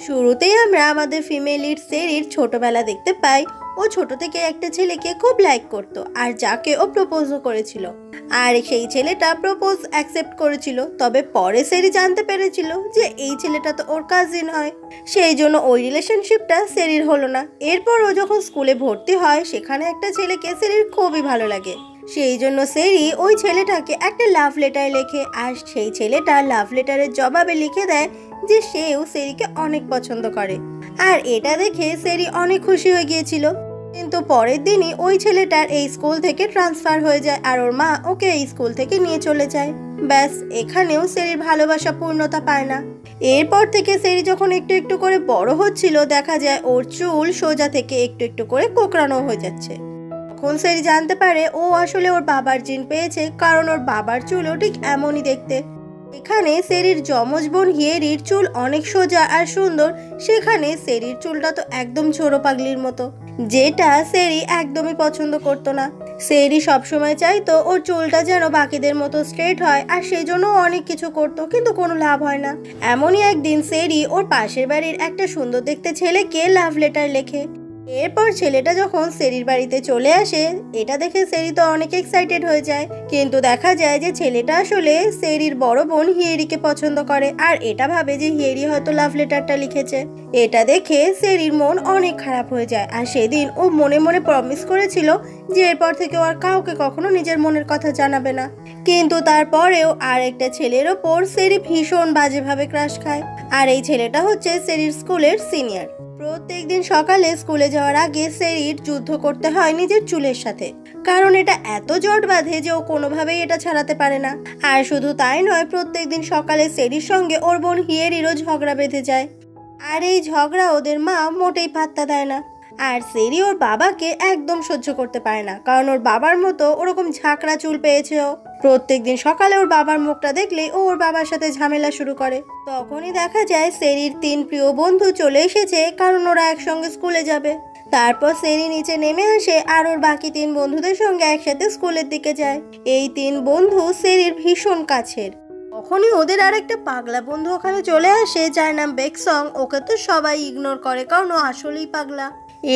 শুরুতেই আমরা আমাদের ফিমেল লিড সেরির ছোটবেলা দেখতে পাই। ও ছোট থেকে একটা ছেলেকে খুব লাইক করত আর যাকে ও প্রপোজও করেছিল, আর সেই ছেলেটা প্রপোজ অ্যাকসেপ্ট করেছিল। তবে পরে সেরি জানতে পেরেছিল যে এই ছেলেটা তো ওর কাজিন হয়, সেই জন্য ওই রিলেশনশিপটা সেরির হলো না। এরপর ও যখন স্কুলে ভর্তি হয় সেখানে একটা ছেলেকে সেরির খুবই ভালো লাগে, সেই জন্য সেরি ওই ছেলেটাকে একটা লাভ লেটার লেখে, আর সেই ছেলেটা লাভ লেটারের জবাবে লিখে দেয় যে সেও সেরিকে অনেক পছন্দ করে। আর এটা দেখে সেরি অনেক খুশি হয়ে গিয়েছিল। কিন্তু পরের দিনই ওই ছেলেটার এই স্কুল থেকে ট্রান্সফার হয়ে যায় আর ওর মা ওকে এই স্কুল থেকে নিয়ে চলে যায়। ব্যাস, এখানেও সেরির ভালোবাসা পূর্ণতা পায় না। এরপর থেকে সেরি যখন একটু একটু করে বড় হচ্ছিল, দেখা যায় ওর চুল সোজা থেকে একটু একটু করে কোঁকড়ানো হয়ে যাচ্ছে। তখন সেরি জানতে পারে ও আসলে ওর বাবার জিন পেয়েছে, কারণ ওর বাবার চুলও ঠিক এমনই দেখতে। এখানে সেরির যমজ বোন হিয়েরির চুল অনেক সোজা আর সুন্দর, সেখানে সেরির চুলটা তো একদম ছোড়ো পাগলির মতো, যেটা সেরি একদমই পছন্দ করতো না। সেরি সবসময় চাইতো ওর চুলটা যেন বাকিদের মতো স্ট্রেট হয়, আর সেই জন্য অনেক কিছু করতো, কিন্তু কোনো লাভ হয় না। এমনই একদিন সেরি ওর পাশের বাড়ির একটা সুন্দর দেখতে ছেলেকে লাভ লেটার লেখে। এরপর ছেলেটা যখন সেরির বাড়িতে চলে আসে, এটা দেখে সেরি তো অনেক এক্সাইটেড হয়ে যায়। কিন্তু দেখা যায় যে ছেলেটা আসলে সেরির বড় বোন হিয়েরিকে পছন্দ করে, আর এটা ভাবে যে হিয়েরি হয়তো লাভ লেটারটা লিখেছে। এটা দেখে সেরির মন অনেক খারাপ হয়ে যায়, আর সেদিন ও মনে মনে প্রমিস করেছিল যে এরপর থেকে ও আর কাউকে কখনো নিজের মনের কথা জানাবে না। কিন্তু তারপরেও আর একটা ছেলের ওপর সেরি ভীষণ বাজেভাবে ক্রাশ খায়, আর এই ছেলেটা হচ্ছে সেরির স্কুলের সিনিয়র। প্রত্যেকদিন সকালে স্কুলে যাওয়ার আগে সেরির যুদ্ধ করতে হয় নিজের চুলের সাথে, কারণ এটা এত জট বাঁধে যে ও কোনোভাবেই এটা ছাড়াতে পারে না। আর শুধু তাই নয়, প্রত্যেকদিন সকালে সেরির সঙ্গে ওর বোন হিয়েরিরও ঝগড়া বেঁধে যায়, আর এই ঝগড়া ওদের মা মোটেই পাত্তা দেয় না। আর সেরি ওর বাবাকে একদম সহ্য করতে পারে না, কারণ ওর বাবার মতো ওরকম ঝাঁকড়া চুল পেয়েছে ও। প্রত্যেকদিন সকালে ওর বাবার মুখটা দেখলেই ও ওর বাবার সাথে ঝামেলা শুরু করে। তখনই দেখা যায় সেরির 3 প্রিয় বন্ধু চলে এসেছে, কারণ ওরা একসঙ্গে স্কুলে যাবে। তারপর সেরি নিচে নেমে আসে আর ওর বাকি 3 বন্ধুদের সঙ্গে একসাথে স্কুলের দিকে যায়। এই 3 বন্ধু সেরির ভীষণ কাছের। তখনই ওদের আর একটা পাগলা বন্ধু ওখানে চলে আসে, যার নাম বেকসং। ওকে তো সবাই ইগনোর করে, কারণ ও আসলেই পাগলা।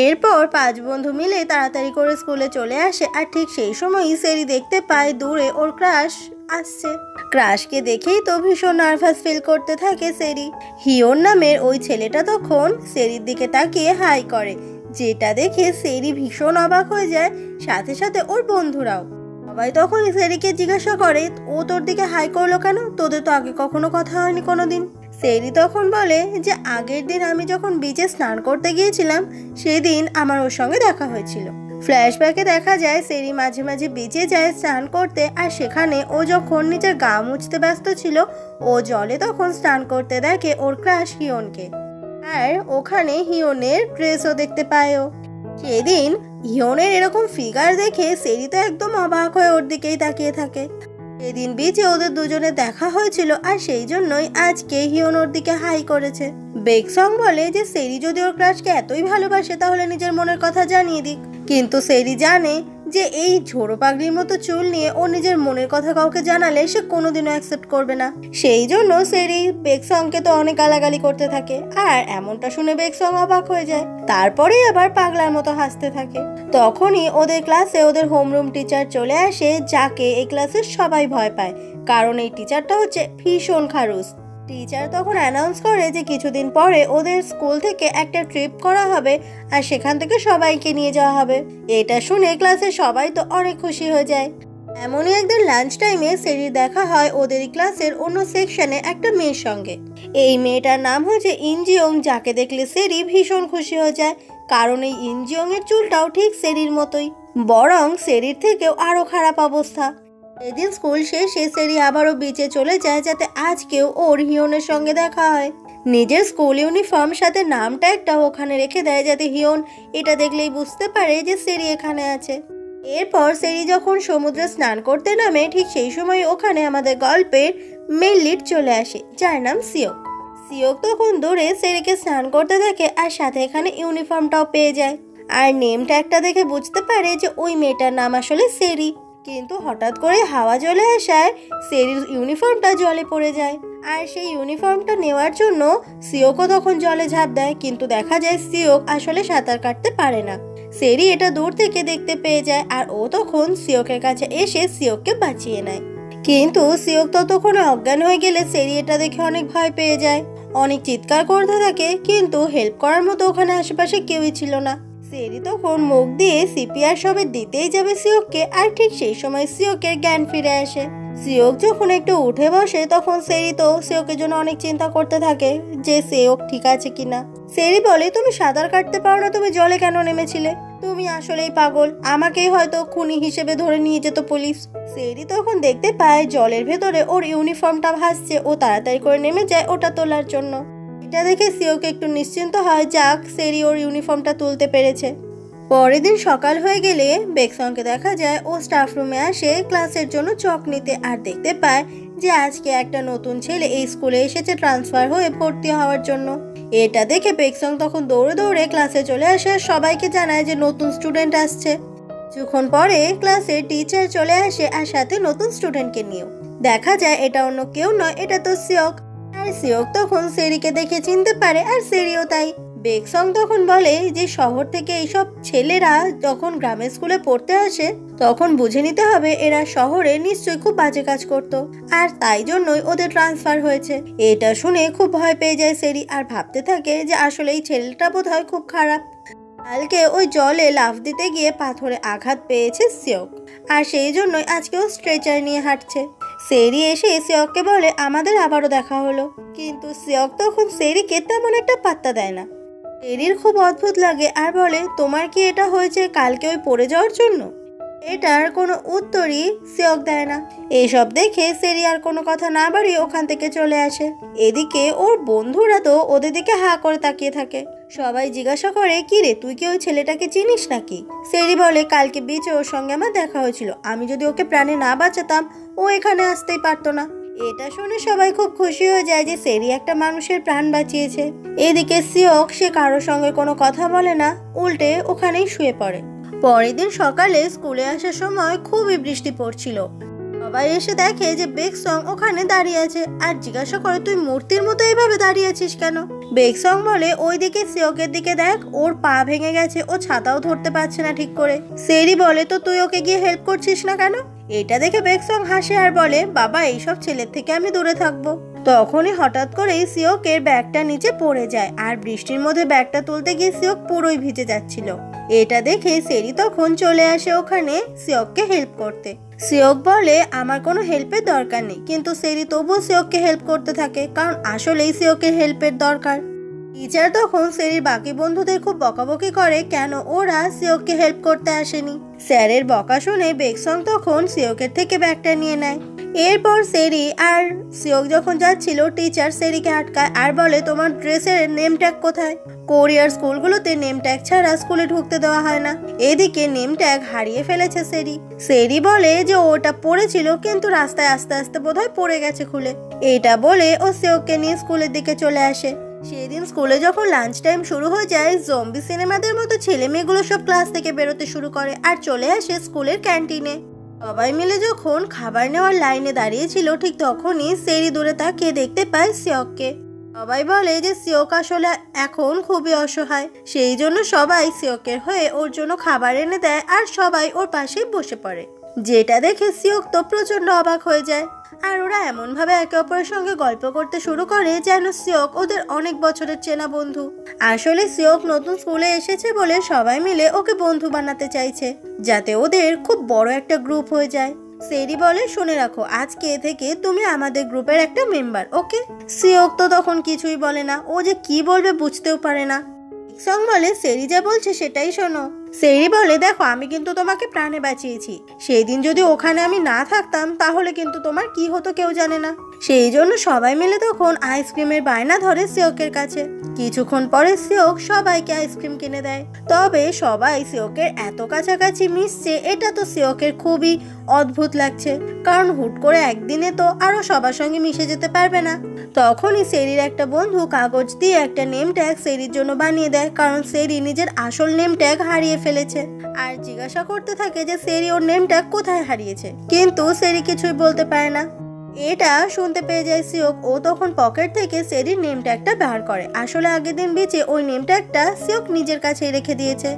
এরপর 5 বন্ধু মিলে তাড়াতাড়ি করে স্কুলে চলে আসে, আর ঠিক সেই সময়ই সেরি দেখতে পায় দূরে ওর ক্রাশ আসছে। ক্রাশকে দেখেই তো ভীষণ নার্ভাস ফিল করতে থাকে সেরি। হিওন নামের ওই ছেলেটা তখন সেরির দিকে তাকিয়ে হাই করে, যেটা দেখে সেরি ভীষণ অবাক হয়ে যায়, সাথে সাথে ওর বন্ধুরাও। সবাই তখন সেরিকে জিজ্ঞাসা করে, ও তোর দিকে হাই করলো কেন? তোদের তো আগে কখনো কথা হয়নি কোনোদিন। সেরি তখন বলে যে আগের দিন আমি যখন বিচে স্নান করতে গিয়েছিলাম, সেদিন আমার ওর সঙ্গে দেখা হয়েছিল। ফ্ল্যাশব্যাকে দেখা যায় সেরি মাঝে মাঝে বিচে যায় স্নান করতে, আর সেখানে ও যখন নিজের গা মুছতে ব্যস্ত ছিল, ও জলে তখন স্নান করতে দেখে ওর ক্রাশ হিওনকে, আর ওখানে হিওনের ড্রেসও দেখতে পায় ও। সেদিন হিওনের এরকম ফিগার দেখে সেরি তো একদম অবাক হয়ে ওর দিকেই তাকিয়ে থাকে। সেদিন বিচে ওদের দুজনে দেখা হয়েছিল, আর সেই জন্যই আজকে হিওন ওর দিকে হাই করেছে। বেকসং বলে যে সেরি যদি ওর ক্রাশকে এতই ভালোবাসে তাহলে নিজের মনের কথা জানিয়ে দিক, কিন্তু সেরি জানে যে এই ঝোড়ো পাগলির মতো চুল নিয়ে ও নিজের মনের কথা কাউকে জানালে সে কোনোদিনও অ্যাকসেপ্ট করবে না। সেই জন্য সেরি বেকসংকে তো অনেক গালাগালি করতে থাকে, আর এমনটা শুনে বেকসং অবাক হয়ে যায়। তারপরে আবার পাগলার মতো হাসতে থাকে। তখনই ওদের ক্লাসে ওদের হোমরুম টিচার চলে আসে, যাকে এই ক্লাসের সবাই ভয় পায়, কারণ এই টিচারটা হচ্ছে ভীষণ খারুস। টিচার তখন অ্যানাউন্স করে যে কিছুদিন পরে ওদের স্কুল থেকে একটা ট্রিপ করা হবে, আর সেখান থেকে সবাইকে নিয়ে যাওয়া হবে। এটা শুনে ক্লাসের সবাই তো অনেক খুশি হয়ে যায়। এমনই একদিন লাঞ্চ টাইমে সেরির দেখা হয় ওদের ক্লাসের অন্য সেকশনে একটা মেয়ের সঙ্গে। এই মেয়েটার নাম হচ্ছে ইনজিওং, যাকে দেখলে সেরি ভীষণ খুশি হয়ে যায়, কারণ এই ইনজিওং এর চুলটাও ঠিক সেরির মতোই, বরং সেরির থেকেও আরো খারাপ অবস্থা। এদিন স্কুল শেষে সেরি আবারও বিচে চলে যায়, যাতে আজকেও ওর হিওনের সঙ্গে দেখা হয়। নিজের স্কুল ইউনিফর্ম সাথে নাম ট্যাগটা ওখানে রেখে দেয়, যাতে হিওন এটা দেখলেই বুঝতে পারে যে সেরি এখানে আছে। এরপর সেরি যখন সমুদ্রে স্নান করতে নামে, ঠিক সেই সময় ওখানে আমাদের গল্পের মেন লিড চলে আসে, যার নাম সিওক। সিওক তখন দূরে সেরিকে স্নান করতে দেখে, আর সাথে এখানে ইউনিফর্মটাও পেয়ে যায়, আর নেম ট্যাগটা দেখে বুঝতে পারে যে ওই মেয়েটার নাম আসলে সেরি। কিন্তু হঠাৎ করে হাওয়া চলে আসায় সেরির ইউনিফর্মটা জলে পড়ে যায়। আর সেই ইউনিফর্মটা নেওয়ার জন্য সিওকও তখন জলে ঝাঁপ দেয়, কিন্তু দেখা যায় সিওক আসলে সাঁতার কাটতে পারে না। সেরি এটা দূর থেকে দেখতে পেয়ে যায় আর ও তখন সিওকের কাছে এসে সিওককে বাঁচিয়ে নেয়। কিন্তু সিওক ততক্ষণে অজ্ঞান হয়ে গেলে সেরি এটা দেখে অনেক ভয় পেয়ে যায়, অনেক চিৎকার করতে থাকে, কিন্তু হেল্প করার মতো ওখানে আশেপাশে কেউই ছিল না। সেরি তখন মুখ দিয়ে সিপিআর সবে দিতেই যাবে সিওককে, আর ঠিক সেই সময় সিওকের জ্ঞান ফিরে আসে। সিওক যখন একটু উঠে বসে তখন সেরি তো সিওকের জন্য অনেক চিন্তা করতে থাকে যে সিওক ঠিক আছে কিনা। সেরি বলে, তুমি সাঁতার কাটতে পারো না, তুমি জলে কেন নেমেছিলে? তুমি আসলেই পাগল, আমাকেই হয়তো খুনি হিসেবে ধরে নিয়ে যেত পুলিশ। সেরি তখন দেখতে পায় জলের ভেতরে ওর ইউনিফর্মটা ভাসছে, ও তাড়াতাড়ি করে নেমে যায় ওটা তোলার জন্য। এটা দেখে সিওক একটু নিশ্চিন্ত হয়, যাক সেরি ওর ইউনিফর্মটা তুলতে পেরেছে। পরের দিন সকাল হয়ে গেলে বেকসংকে দেখা যায় ও স্টাফ রুমে আসে ক্লাসের জন্য চক নিতে, আর দেখতে পায় যে আজকে একটা নতুন ছেলে এই স্কুলে এসেছে ট্রান্সফার হয়ে ভর্তি হওয়ার জন্য। এটা দেখে বেকসং তখন দৌড়ে দৌড়ে ক্লাসে চলে আসে, সবাইকে জানায় যে নতুন স্টুডেন্ট আসছে। কিছুক্ষণ পরে ক্লাসে টিচার চলে আসে আর সাথে নতুন স্টুডেন্টকে নিয়েও। দেখা যায় এটা অন্য কেউ নয়, এটা তো সিওক। আর সিওক তখন সেরিকে দেখে চিনতে পারে, আর সেরিও তাই। বেকসং তখন বলে যে শহর থেকে এইসব ছেলেরা যখন গ্রামের স্কুলে পড়তে আসে তখন বুঝে নিতে হবে এরা শহরে নিশ্চয়ই খুব বাজে কাজ করত, আর তাই জন্যই ওদের ট্রান্সফার হয়েছে। এটা শুনে খুব ভয় পেয়ে যায় সেরি, আর ভাবতে থাকে যে আসলে এই ছেলেটা বোধহয় খুব খারাপ। কালকে ওই জলে লাফ দিতে গিয়ে পাথরে আঘাত পেয়েছে সিওক, আর সেই জন্যই আজকেও স্ট্রেচার নিয়ে হাঁটছে। সেরি এসে সিওককে বলে, আমাদের আবারও দেখা হলো। কিন্তু সিওক তখন সেরিকে তেমন একটা পাত্তা দেয় না। সেরির খুব অদ্ভুত লাগে আর বলে, তোমার কি এটা হয়েছে কালকে ওই পড়ে যাওয়ার জন্য? এটার কোনো উত্তরই সিওক দেয় না। এসব দেখে সেরি আর কোনো কথা না বাড়িয়ে ওখান থেকে চলে আসে। এদিকে ওর বন্ধুরা তো ওদের দিকে হা করে তাকিয়ে থাকে। সবাই জিজ্ঞাসা করে, কি রে তুই কি ওই ছেলেটাকে চিনিস নাকি? সেরি বলে, কালকে বিচে ওর সঙ্গে আমার দেখা হয়েছিল, আমি যদি ওকে প্রাণে না বাঁচাতাম ও এখানে আসতেই পারতো না। এটা শুনে সবাই খুব খুশি হয়ে যায় যে সেরি একটা মানুষের প্রাণ বাঁচিয়েছে। এদিকে সিওক সে কারোর সঙ্গে কোনো কথা বলে না, উল্টে ওখানেই শুয়ে পড়ে। পরের দিন সকালে স্কুলে আসার সময় খুবই বৃষ্টি পড়ছিল। সবাই এসে দেখে যে বেকসং ওখানে দাঁড়িয়ে আছে আর জিজ্ঞাসা করে, তুই মূর্তির মতো এইভাবে দাঁড়িয়ে আছিস কেন? বেকসং বলে, ওই দিকে সিওকের দিকে দেখ, ওর পা ভেঙে গেছে, ও ছাতাও ধরতে পারছে না ঠিক করে। সেরি বলে, তো তুই ওকে গিয়ে হেল্প করছিস না কেন? এটা দেখে বেকসং হাসে আর বলে, বাবা এইসব ছেলের থেকে আমি দূরে থাকবো। তখনই হঠাৎ করেই সিওকের ব্যাগটা নিচে পড়ে যায়, আর বৃষ্টির মধ্যে ব্যাগটা তুলতে গিয়ে সিওক পুরোই ভিজে যাচ্ছিল। এটা দেখে সেরি তখন চলে আসে ওখানে সিওককে হেল্প করতে। সিওক বলে, আমার কোনো হেল্পের দরকার নেই, কিন্তু সেরি তবুও সিওককে হেল্প করতে থাকে, কারণ আসলেই সিওকের হেল্পের দরকার। টিচার তখন সেরির বাকি বন্ধুদের খুব বকাবকি করে কেন ওরা সিওককে হেল্প করতে আসেনি। স্যারের বকা শুনে বেকসং তখন সিওকের থেকে ব্যাগটা নিয়ে নেয়। এরপর সেরি আর সিওক যখন যাচ্ছিল টিচার সেরিকে আটকায় আর বলে, তোমার ড্রেসের নেম ট্যাগ কোথায়? কোরিয়ার স্কুলগুলোতে নেম ট্যাগ ছাড়া স্কুলে ঢুকতে দেওয়া হয় না। এদিকে নেম ট্যাগ হারিয়ে ফেলেছে সেরি। সেরি বলে যে ওটা পড়েছিল, কিন্তু রাস্তায় আস্তে আস্তে বোধহয় পড়ে গেছে খুলে। এটা বলে ও সিওককে নিয়ে স্কুলের দিকে চলে আসে। সেদিন স্কুলে যখন লাঞ্চ টাইম শুরু হয়ে যায়, জম্বি সিনেমাদের মতো ছেলে মেয়েগুলো সব ক্লাস থেকে বেরোতে শুরু করে আর চলে আসে স্কুলের ক্যান্টিনে। সবাই মিলে যখন খাবার নেওয়ার লাইনে দাঁড়িয়েছিল ঠিক তখনই সেরি দূরে তাকিয়ে দেখতে পায় সিওককে। সবাই বলে যে সিওক আসলে এখন খুবই অসহায়, সেই জন্য সবাই সিওকের হয়ে ওর জন্য খাবার এনে দেয় আর সবাই ওর পাশেই বসে পড়ে। যেটা দেখে সিওক তো প্রচন্ড অবাক হয়ে যায়, আর ওরা এমন ভাবে একে অপরের সঙ্গে গল্প করতে শুরু করে যেন সিওক ওদের অনেক বছরের চেনা বন্ধু। আসলে সিওক নতুন স্কুলে এসেছে বলে সবাই মিলে ওকে বন্ধু বানাতে চাইছে, যাতে ওদের খুব বড় একটা গ্রুপ হয়ে যায়। সেরি বলে, শুনে রাখো, আজকে থেকে তুমি আমাদের গ্রুপের একটা মেম্বার, ওকে? সিওক তো তখন কিছুই বলে না, ও যে কি বলবে বুঝতেও পারে না। বেকসং বলে, সেরি যা বলছে সেটাই শোনো। সেরি বলে, দেখো আমি কিন্তু তোমাকে প্রাণে বাঁচিয়েছি, সেই দিন যদি ওখানে আমি না থাকতাম তাহলে কিন্তু তোমার কি হতো কেউ জানে না। সেই জন্য সবাই মিলে তখন আইসক্রিমের বায়না ধরে সিওকের কাছে। কিছুক্ষণ পরে সিওক সবাইকে আইসক্রিম কিনে দেয়। তবে সবাই সিওকের এত কাছাকাছি মিশছে, এটা তো সিওকের খুবই অদ্ভুত লাগছে, কারণ হুট করে একদিনে তো আরো সবার সঙ্গে মিশে যেতে পারবে না। তখনই সেরির একটা বন্ধু কাগজ দিয়ে একটা নেম ট্যাগ সেরির জন্য বানিয়ে দেয়, কারণ সেরি নিজের আসল নেম ট্যাগ হারিয়ে ফেলেছে। আর জিজ্ঞাসা করতে থাকে যে সেরি ওর নেম ট্যাগ কোথায় হারিয়েছে, কিন্তু সেরি কিছুই বলতে পারে না। এটা শুনতে পেয়ে যায় সিওক। ও তখন পকেট থেকে সেরির নেম ট্যাগটা বার করে। আসলে আগের দিন বেঁচে ওই নেম ট্যাগটা সিওক নিজের কাছে রেখে দিয়েছে।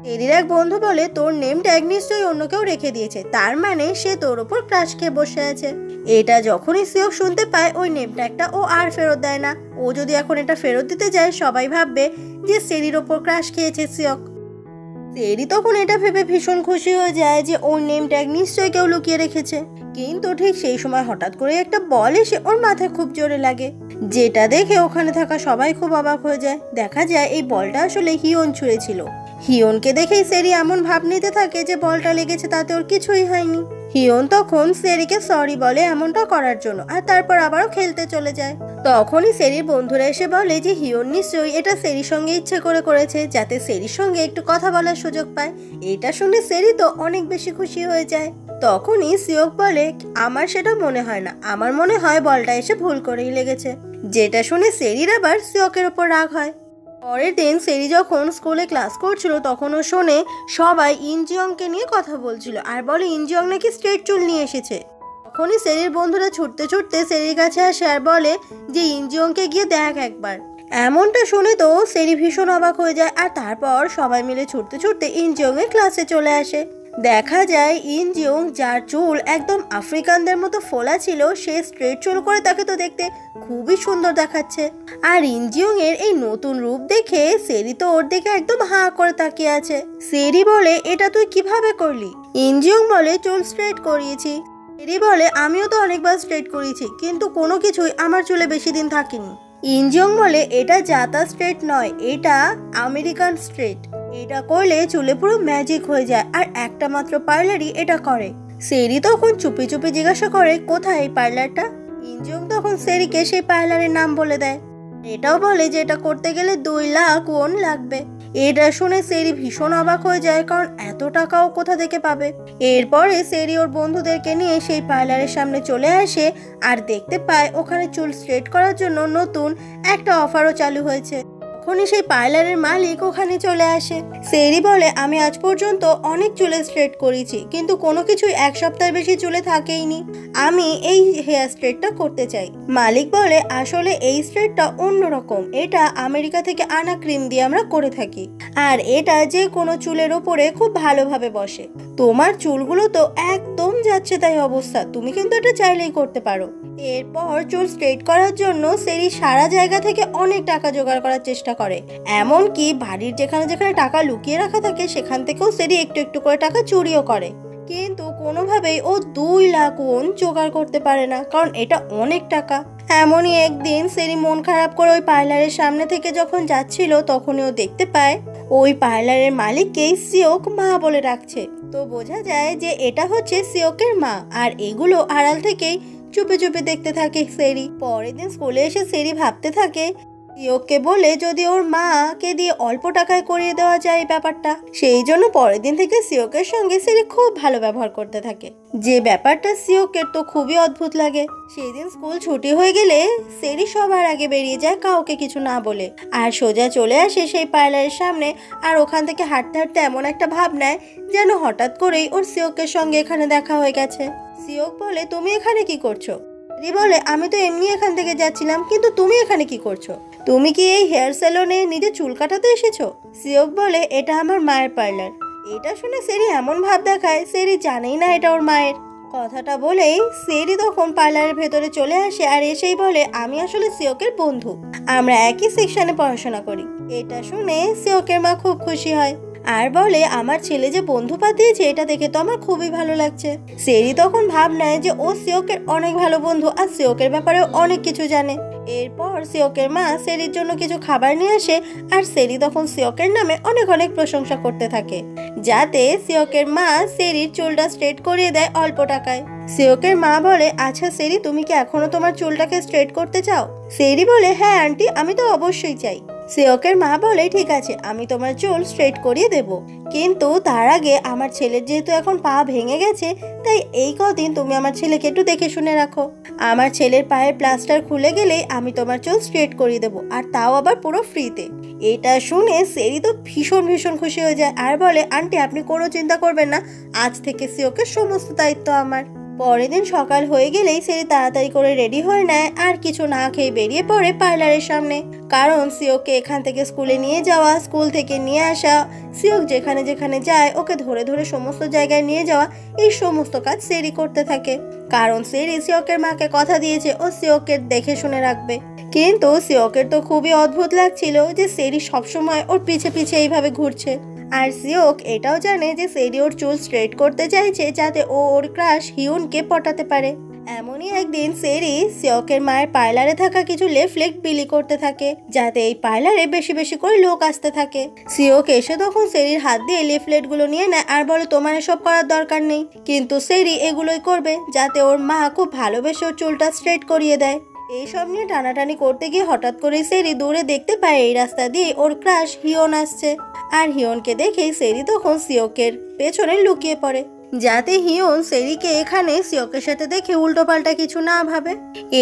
সেরির এক বন্ধু বলে, তোর নেম ট্যাগ নিশ্চয়ই অন্য কেউ রেখে দিয়েছে, তার মানে সে তোর ওপর ক্রাশ খেয়ে বসে আছে। এটা যখনই সিওক শুনতে পায়, ওই নেম ট্যাগটা ও আর ফেরত দেয় না। ও যদি এখন এটা ফেরত দিতে যায়, সবাই ভাববে যে সেরির ওপর ক্রাশ খেয়েছে সিওক। সেরি তখন এটা ভেবে ভীষণ খুশি হয়ে যায় যে ওর নেম ট্যাগ নিশ্চয়ই কেউ লুকিয়ে রেখেছে। কিন্তু ঠিক সেই সময় হঠাৎ করে একটা বল এসে ওর মাথায় খুব জোরে লাগে, যেটা দেখে ওখানে থাকা সবাই খুব অবাক হয়ে যায়। দেখা যায় এই বলটা আসলে হিয়ন ছুঁড়েছিল। হিয়নকে দেখেই সেরি এমন ভাব নিতে থাকে যে বলটা লেগেছে, তাতে ওর কিছুই হয়নি। হিয়ন তখন সেরিকে সরি বলে এমনটা করার জন্য, আর তারপর আবারও খেলতে চলে যায়। তখনই সেরির বন্ধুরা এসে বলে যে হিয়ন নিশ্চয়ই এটা সেরির সঙ্গে ইচ্ছে করে করেছে, যাতে সেরির সঙ্গে একটু কথা বলার সুযোগ পায়। এটা শুনে সেরি তো অনেক বেশি খুশি হয়ে যায়। তখনই সিওক বলে, আমার সেটা মনে হয় না, আমার মনে হয় বলটা এসে ভুল করেই লেগেছে। যেটা শুনে সেরির আবার সিওকের ওপর রাগ হয়। পরের দিন সেরি যখন স্কুলে ক্লাস করছিল, তখন ও শোনে সবাই ইনজিয়ংকে নিয়ে কথা বলছিল, আর বলে ইনজিয়ং নাকি স্ট্রেট চুল নিয়ে এসেছে। তখনই সেরির বন্ধুরা ছুটতে ছুটতে সেরির কাছে আসে আর বলে যে ইনজিয়ংকে গিয়ে দেখ একবার। এমনটা শুনে তো সেরি ভীষণ অবাক হয়ে যায়, আর তারপর সবাই মিলে ছুটতে ছুটতে ইনজিয়ং এর ক্লাসে চলে আসে। দেখা যায় ইনজিয়ং, যার চুল একদম আফ্রিকানদের মতো ফোলা ছিল, সে স্ট্রেট চুল করে তাকে তো দেখতে খুবই সুন্দর দেখাচ্ছে। আর ইনজিয়ং এর এই নতুন রূপ দেখে সেরি তো ওর দিকে একদম হাঁ করে তাকিয়ে আছে। সেরি বলে, এটা তুই কিভাবে করলি? ইনজিয়ং বলে, চুল স্ট্রেট করিয়েছি। সেরি বলে, আমিও তো অনেকবার স্ট্রেট করিয়েছি, কিন্তু কোনো কিছুই আমার চুলে বেশি দিন থাকেনি। ইনজিয়ং বলে, এটা জাতা স্ট্রেট নয়, এটা আমেরিকান স্ট্রেট। এটা করলে চুলে পুরো ম্যাজিক হয়ে যায়, আর একটা মাত্র পার্লারই এটা করে। সেরি তখন চুপি চুপি জিজ্ঞাসা করে, কোথায় এই পার্লারটা? ইনজিয়ং তখন সেরিকে সেই পার্লারের নাম বলে দেয়। এটাও বলে যে এটা করতে গেলে 2 লাখ ওন লাগবে। এটা শুনে সেরি ভীষণ অবাক হয়ে যায়, কারণ এত টাকাও কোথা থেকে পাবে। এরপরে সেরি ওর বন্ধুদেরকে নিয়ে সেই পার্লারের সামনে চলে আসে, আর দেখতে পায় ওখানে চুল স্ট্রেট করার জন্য নতুন একটা অফারও চালু হয়েছে। তখনই সেই পার্লারের মালিক ওখানে চলে আসে। সেরি বলে, আমি আজ পর্যন্ত অনেক চুলে স্ট্রেট করেছি, কিন্তু কোনো কিছুই 1 সপ্তাহের বেশি চুলে থাকেইনি। আমি এই হেয়ার স্ট্রেটটা করতে চাই। মালিক বলে, আসলে এই স্ট্রেটটা অন্যরকম, এটা আমেরিকা থেকে আনা ক্রিম দিয়ে আমরা করে থাকি, আর এটা যে কোনো চুলের ওপরে খুব ভালোভাবে বসে। তোমার চুলগুলো তো একদম যাচ্ছে তাই অবস্থা, তুমি কিন্তু এটা চাইলেই করতে পারো। এরপর চুল স্ট্রেট করার জন্য সেরি সারা জায়গা থেকে অনেক টাকা জোগাড় করার চেষ্টা করে। এমনকি বাড়ির যেখানে যেখানে টাকা লুকিয়ে রাখা থাকে, সেখান থেকেও সেরি একটু একটু করে টাকা চুরিও করে। কিন্তু কোনোভাবেই ও 2 লাখ ওন জোগাড় করতে পারে না, কারণ এটা অনেক টাকা। এমনই একদিন সেরি মন খারাপ করে ওই পার্লারের সামনে থেকে যখন যাচ্ছিল, তখনই ও দেখতে পায় ওই পার্লারের মালিককেই সিওক মা বলে রাখছে। তো বোঝা যায় যে এটা হচ্ছে সিওকের মা, আর এগুলো আড়াল থেকেই চুপে চুপে দেখতে থাকে সেরি। পরের দিন স্কুলে এসে সেরি ভাবতে থাকে সিওককে বলে যদি ওর মাকে দিয়ে অল্প টাকায় করিয়ে দেওয়া যায় ব্যাপারটা। সেই জন্য পরের দিন থেকে সিওকের সঙ্গে সেরি খুব ভালো ব্যবহার করতে থাকে, যে ব্যাপারটা সিওকের তো খুবই অদ্ভুত লাগে। সেই দিন স্কুল ছুটি হয়ে গেলে সেরি সবার আগে বেরিয়ে যায় কাউকে কিছু না বলে, আর সোজা চলে আসে সেই পার্লারের সামনে। আর ওখান থেকে হাঁটতে হাঁটতে এমন একটা ভাব নেয় যেন হঠাৎ করেই ওর সিওকের সঙ্গে এখানে দেখা হয়ে গেছে। সিওক বলে, তুমি এখানে কি করছো? সেরি বলে, আমি তো এমনি এখান থেকে যাচ্ছিলাম, কিন্তু তুমি এখানে কি করছো? তুমি কি এই হেয়ার সেলুনে নিজে চুল কাটাতে এসেছো? সিওক বলে, এটা আমার মায়ের পার্লার। এটা শুনে সেরি এমন ভাব দেখায় সেরি জানেই না এটা ওর মায়ের। কথাটা বলেই সেরি তখন পার্লারের ভেতরে চলে আসে, আর এসেই বলে, আমি আসলে সিওকের বন্ধু, আমরা একই সেকশনে পড়াশোনা করি। এটা শুনে সিওকের মা খুব খুশি হয়, আর বলে, আমার ছেলে যে বন্ধু পাঠিয়েছে এটা দেখে তো আমার খুবই ভালো লাগছে। সেরি তখন ভাব নেয় যে ও সিওকের অনেক ভালো বন্ধু, আর সিওকের ব্যাপারেও অনেক কিছু জানে। এরপর সিওকের মা সেরির জন্য কিছু খাবার নিয়ে আসে, আর সেরি তখন সিওকের নামে অনেক অনেক প্রশংসা করতে থাকে, যাতে সিওকের মা সেরির চুলটা স্ট্রেট করিয়ে দেয় অল্প টাকায়। সিওকের মা বলে, আচ্ছা সেরি, তুমি কি এখনো তোমার চুলটাকে স্ট্রেট করতে চাও? সেরি বলে, হ্যাঁ আন্টি, আমি তো অবশ্যই চাই। সিওকের মা বলে, ঠিক আছে, আমি তোমার চুল স্ট্রেট করিয়ে দেব, কিন্তু তার আগে আমার ছেলের যেহেতু এখন পা ভেঙে গেছে, তাই এই কদিন তুমি আমার ছেলেকে একটু দেখে শুনে রাখো। আমার ছেলের পায়ের প্লাস্টার খুলে গেলেই আমি তোমার চুল স্ট্রেট করিয়ে দেবো, আর তাও আবার পুরো ফ্রিতে। এটা শুনে সেরি তো ভীষণ ভীষণ খুশি হয়ে যায় আর বলে, আন্টি আপনি কোনো চিন্তা করবেন না, আজ থেকে সিওকের সমস্ত দায়িত্ব আমার। পরের দিন সকাল হয়ে গেলেই সেরি তাড়াতাড়ি করে রেডি হয়ে নেয় আর কিছু না খেয়ে বেরিয়ে পড়ে পার্লারের সামনে, কারণ সিওককে এখান থেকে স্কুলে নিয়ে যাওয়া, স্কুল থেকে নিয়ে আসা, সিওক যেখানে যেখানে যায় ওকে ধরে ধরে সমস্ত জায়গায় নিয়ে যাওয়া, এই সমস্ত কাজ সেরি করতে থাকে, কারণ সেরি সিওকের মাকে কথা দিয়েছে ও সিওককে দেখে শুনে রাখবে। কিন্তু সিওকের তো খুবই অদ্ভুত লাগছিল যে সেরি সবসময় ওর পিছে পিছে এইভাবে ঘুরছে, আর সিওক এটাও জানে যে সেরি ওর চুল স্ট্রেট করতে চাইছে যাতে ও ওর ক্রাশ হিউনকে পটাতে পারে। এমনই একদিন সেরি সিওকের মায়ের পার্লারে থাকা কিছু লিফলেট বিলি করতে থাকে যাতে এই পার্লারে বেশি বেশি করে লোক আসতে থাকে। সিওক এসে তখন সেরির হাত দিয়ে লিফলেট গুলো নিয়ে নেয় আর বলে, তোমার এসব করার দরকার নেই, কিন্তু সেরি এগুলোই করবে যাতে ওর মা খুব ভালোবেসে ওর চুলটা স্ট্রেট করিয়ে দেয়। এইসব নিয়ে টানাটানি করতে গিয়ে হঠাৎ করে সেরি দূরে দেখতে পায় এই রাস্তা দিয়ে ওর ক্রাশ হিয়ন আসছে, আর হিয়নকে দেখে সেরি তখন সিওকের পেছনে লুকিয়ে পড়ে যাতে হিয়ন সেরিকে এখানে সিওকের সাথে দেখে উল্টো পাল্টা কিছু না ভাবে।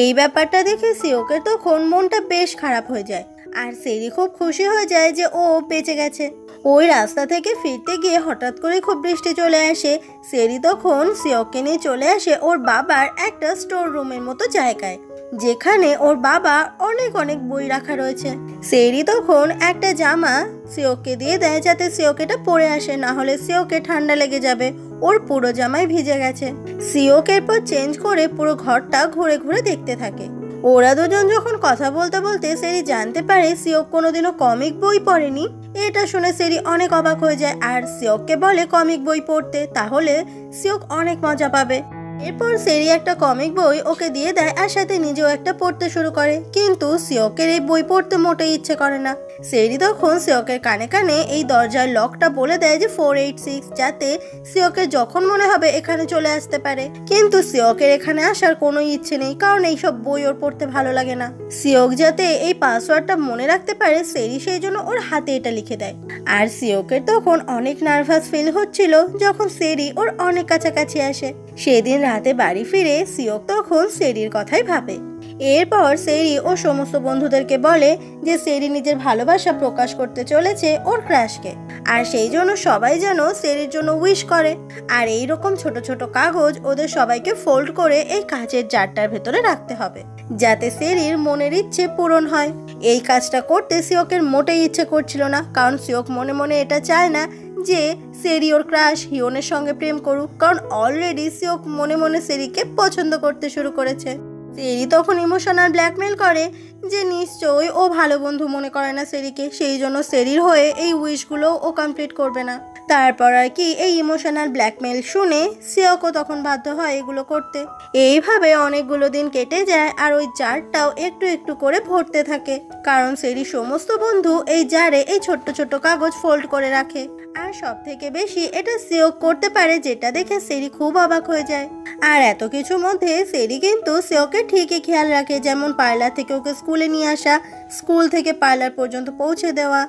এই ব্যাপারটা দেখে সিওকের তখন মনটা বেশ খারাপ হয়ে যায় আর সেরি খুব খুশি হয়ে যায় যে ও বেঁচে গেছে। ওই রাস্তা থেকে ফিরতে গিয়ে হঠাৎ করে খুব বৃষ্টি চলে আসে। সেরি তখন সিওককে নিয়ে চলে আসে ওর বাবার একটা স্টোর রুমের মতো জায়গায়, যেখানে ওর বাবা অনেক অনেক বই রাখা রয়েছে। সেরি তখন একটা জামা সিওককে দিয়ে দেয় যাতে সিওক এটা পরে আসে, না হলে সিওকে ঠান্ডা লেগে যাবে, ওর পুরো জামাই ভিজে গেছে। সিওক এরপর চেঞ্জ করে পুরো ঘরটা ঘুরে ঘুরে দেখতে থাকে। ওরা দুজন যখন কথা বলতে বলতে সেরি জানতে পারে সিওক কোনোদিনও কমিক বই পড়েনি। এটা শুনে সেরি অনেক অবাক হয়ে যায় আর সিওককে বলে কমিক বই পড়তে, তাহলে সিওক অনেক মজা পাবে। এরপর সেরি একটা কমিক বই ওকে দিয়ে দেয় আর সাথে নিজেও একটা পড়তে শুরু করে, কিন্তু সিওকের এই বই পড়তে মোটেই ইচ্ছে করে না। সেরি তখন সিওকের কানে কানে এই দরজার লকটা বলে দেয় যে 486, যাতে সিওকের যখন মনে হবে এখানে চলে আসতে পারে, কিন্তু সিওকের এখানে আসার কোনো ইচ্ছে নেই, কারণ এইসব বই ওর পড়তে ভালো লাগে না। সিওক যাতে এই পাসওয়ার্ডটা মনে রাখতে পারে সেরি সেই জন্য ওর হাতে এটা লিখে দেয়। আর সিওকের তখন অনেক নার্ভাস ফিল হচ্ছিল যখন সেরি ওর অনেক কাছাকাছি আসে। সেদিন রাতে বাড়ি ফিরে সিওক তখন সেরির কথাই ভাবে। এরপর সেরি ও সমস্ত বন্ধুদেরকে বলে যে সেরি নিজের ভালোবাসা প্রকাশ করতে চলেছে ওর ক্রাশকে, আর সেই জন্য সবাই যেন সেরির জন্য উইশ করে। আর এইরকম ছোট ছোট কাগজ ওদের সবাইকে ফোল্ড করে এই কাচের জারটার ভেতরে রাখতে হবে যাতে সেরির মনের ইচ্ছে পূরণ হয়। এই কাজটা করতে সিওকের মোটেই ইচ্ছে করছিল না, কারণ সিওক মনে মনে এটা চায় না যে সেরি ওর ক্রাশ হিয়নের সঙ্গে প্রেম করুক, কারণ অলরেডি সিওক মনে মনে সেরিকে পছন্দ করতে শুরু করেছে। সেরি তখন ইমোশনাল ব্ল্যাকমেল করে যে নিশ্চয়ই ও ভালো বন্ধু মনে করে না সেরিকে, সেই জন্য সেরির হয়ে এই উইশগুলো ও কমপ্লিট করবে না। তারপর আর কি এই ইমোশনাল ব্ল্যাকমেল শুনে সিওকও তখন বাধ্য হয় এগুলো করতে। এইভাবে অনেকগুলো দিন কেটে যায় আর ওই জারটাও একটু একটু করে ভরতে থাকে, কারণ সেরির সমস্ত বন্ধু এই জারে এই ছোট্ট ছোট্ট কাগজ ফোল্ড করে রাখে। আর সব থেকে বেশি এটা সিওক করতে পারে, যেটা দেখে সেরি খুব অবাক হয়ে যায়। আর এত কিছুর মধ্যে সেরি কিন্তু সিওকের ঠিকই খেয়াল রাখে, যেমন পার্লার থেকে ওকে স্কুলে নিয়ে আসা, স্কুল থেকে পার্লার পর্যন্ত পৌঁছে দেওয়া।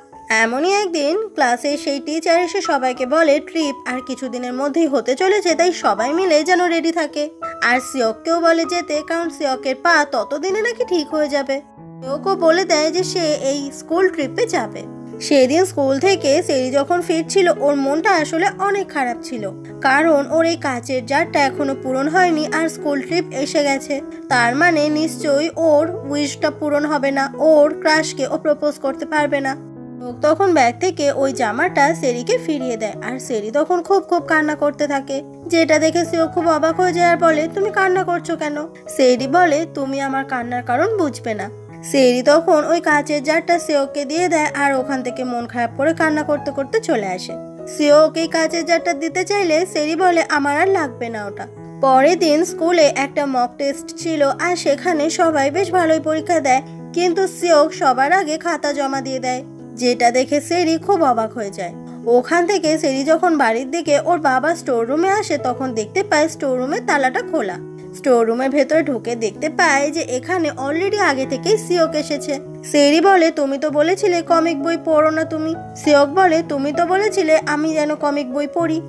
এমনই একদিন ক্লাসে সেই টিচার এসে সবাইকে বলে ট্রিপ আর কিছুদিনের মধ্যেই হতে চলেছে, তাই সবাই মিলে যেন রেডি থাকে। আর সিওককেও বলে যেতে, কারণ সিওকের পা ততদিনে নাকি ঠিক হয়ে যাবে। সিওকও বলে দেয় যে সে এই স্কুল ট্রিপে যাবে। সেদিন স্কুল থেকে সেরি যখন ফিরছিল ওর মনটা আসলে অনেক খারাপ ছিল, কারণ ওর এই কাচের জারটা এখনো পূরণ হয়নি আর স্কুল ট্রিপ এসে গেছে, তার মানে নিশ্চয়ই ওর উইশটা পূরণ হবে না, ওর ক্রাশকে ও প্রপোজ করতে পারবে না। তখন ব্যাগ থেকে ওই জামাটা সেরিকে ফিরিয়ে দেয় আর সেরি তখন খুব খুব কান্না করতে থাকে, যেটা দেখে সেও খুব অবাক হয়ে যায় আর বলে, তুমি কান্না করছো কেন? সেরি বলে, তুমি আমার কান্নার কারণ বুঝবে না। সেরি তখন ওই কাচের জারটা সিওককে দিয়ে দেয় আর ওখান থেকে মন খারাপ করে কান্না করতে করতে চলে আসে। সিওক এই কাচের জারটা দিতে চাইলে সেরি বলে, আমার আর লাগবে না ওটা। পরের দিন স্কুলে একটা মক টেস্ট ছিল আর সেখানে সবাই বেশ ভালোই পরীক্ষা দেয়, কিন্তু সিওক সবার আগে খাতা জমা দিয়ে দেয়, যেটা দেখে সেরি খুব অবাক হয়ে যায়। ওখান থেকে সেরি যখন বাড়ির দিকে ওর বাবা স্টোর রুমে আসে তখন দেখতে পায় স্টোর রুমের তালাটা খোলা। স্টোর রুমের ভেতরে ঢুকে দেখতে পায় যে এখানে অলরেডি আগে থেকেই সিওক এসেছে। সেরি বলে তুমি তো বলেছিলে কমিক বই পড়ো না তুমি। সিওক বলে তুমি তো বলেছিলে আমি যেন কমিক বই পড়ি।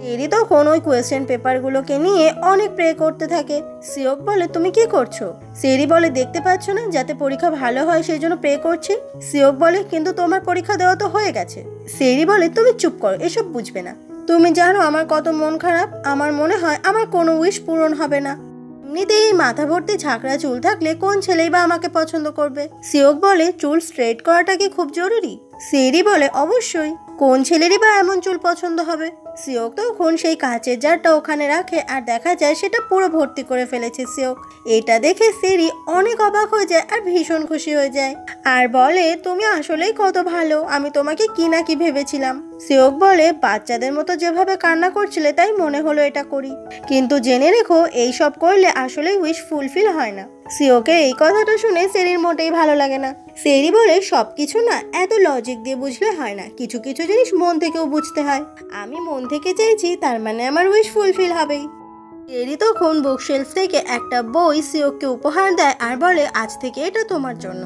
সেরি তখন ওই কোয়েশ্চেন পেপারগুলোকে নিয়ে অনেক প্রে করতে থাকে। সিওক বলে তুমি কি করছো? সেরি বলে দেখতে পাচ্ছ না যাতে পরীক্ষা ভালো হয় সেই জন্য প্রে করছি। সিওক বলে কিন্তু তোমার পরীক্ষা দেওয়া তো হয়ে গেছে। সেরি বলে তুমি চুপ করো, এসব বুঝবে না। তুমি জানো আমার কত মন খারাপ, আমার মনে হয় আমার কোনো উইশ পূরণ হবে না। এমনিতেই এই মাথা ভর্তি ঝাঁকড়া চুল থাকলে কোন ছেলেই বা আমাকে পছন্দ করবে? সিওক বলে চুল স্ট্রেট করাটা কি খুব জরুরি? সেরি বলে অবশ্যই, কোন ছেলেরই বা এমন চুল পছন্দ হবে? সিওক তখন সেই কাঁচের জারটা ওখানে রাখে আর দেখা যায় সেটা পুরো ভর্তি করে ফেলেছে সিওক। এটা দেখে সেরি অনেক অবাক হয়ে যায় আর ভীষণ খুশি হয়ে যায় আর বলে তুমি আসলেই কত ভালো, আমি তোমাকে কি না কি ভেবেছিলাম। সিওক বলে বাচ্চাদের মতো যেভাবে কান্না করছিলে তাই মনে হলো এটা করি, কিন্তু জেনে রেখো এই সব করলে আসলেই উইশ ফুলফিল হয় না। সিওকের এই কথাটা শুনে সেরির মোটেই ভালো লাগে না। সেরি বলে সবকিছু না এত লজিক দিয়ে বুঝলে হয় না, কিছু কিছু জিনিস মন থেকেও বুঝতে হয়। আমি মন থেকে চাইছি তার মানে আমার উইশ ফুলফিল হবেই। সেরি তখন বুকশেলফ থেকে একটা বই সিওককে উপহার দেয় আর বলে আজ থেকে এটা তোমার জন্য।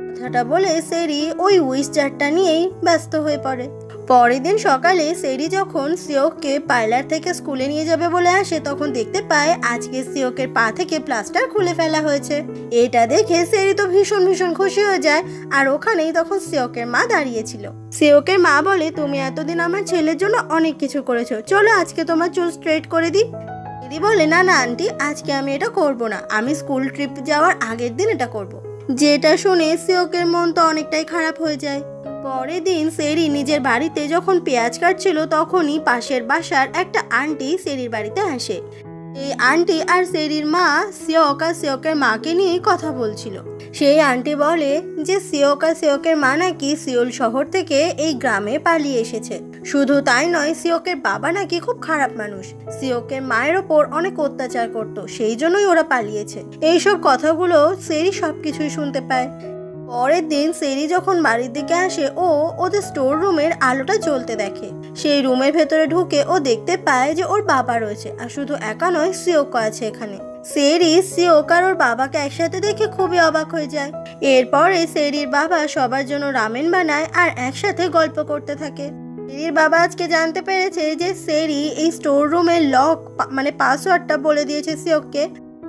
কথাটা বলে সেরি ওই উইশ জারটা নিয়েই ব্যস্ত হয়ে পড়ে। পরের দিন সকালে সেরি যখন সিওককে পার্লার থেকে স্কুলে নিয়ে যাবে বলে আসে তখন দেখতে পায় আজকে সিওকের পা থেকে প্লাস্টার খুলে ফেলা হয়েছে। এটা দেখে সেরি তো ভীষণ ভীষণ খুশি হয়ে যায় আর ওখানেই তখন সিওকের মা দাঁড়িয়েছিল। সিওকের মা বলে তুমি এতদিন আমার ছেলের জন্য অনেক কিছু করেছো, চলো আজকে তোমার চুল স্ট্রেট করে দিই। সেরি বলে না না আন্টি, আজকে আমি এটা করব না, আমি স্কুল ট্রিপ যাওয়ার আগের দিন এটা করব। যেটা শুনে সিওকের মন তো অনেকটাই খারাপ হয়ে যায়। পরের দিন সেরি নিজের বাড়িতে যখন পেঁয়াজ কাটছিল তখনই পাশের বাসার একটা আন্টি সেরির বাড়িতে আসে। এই আন্টি আর সেরির মা সিওক আর সিওকের মাকে নিয়ে কথা বলছিল। সেই আন্টি বলে যে সিওক আর সিওকের মা নাকি সিওল শহর থেকে এই গ্রামে পালিয়ে এসেছে। শুধু তাই নয়, সিওকের বাবা নাকি খুব খারাপ মানুষ, সিওকের মায়ের ওপর অনেক অত্যাচার করত, সেই জন্যই ওরা পালিয়েছে। এইসব কথাগুলো সেরি সবকিছুই শুনতে পায়। পরের দিন সেরি যখন বাড়ির দিকে আসে ও ওদের স্টোর রুমের আলোটা জ্বলতে দেখে। সেই রুমের ভেতরে ঢুকে ও দেখতে পায় যে ওর বাবা রয়েছে আর শুধু একা নয় সিওকও আছে এখানে। সেরি সিওক আর ওর বাবাকে একসাথে দেখে খুবই অবাক হয়ে যায়। এরপরে সেরির বাবা সবার জন্য রামেন বানায় আর একসাথে গল্প করতে থাকে। সেরির বাবা আজকে জানতে পেরেছে যে সেরি এই স্টোর রুমের লক মানে পাসওয়ার্ডটা বলে দিয়েছে সিওককে,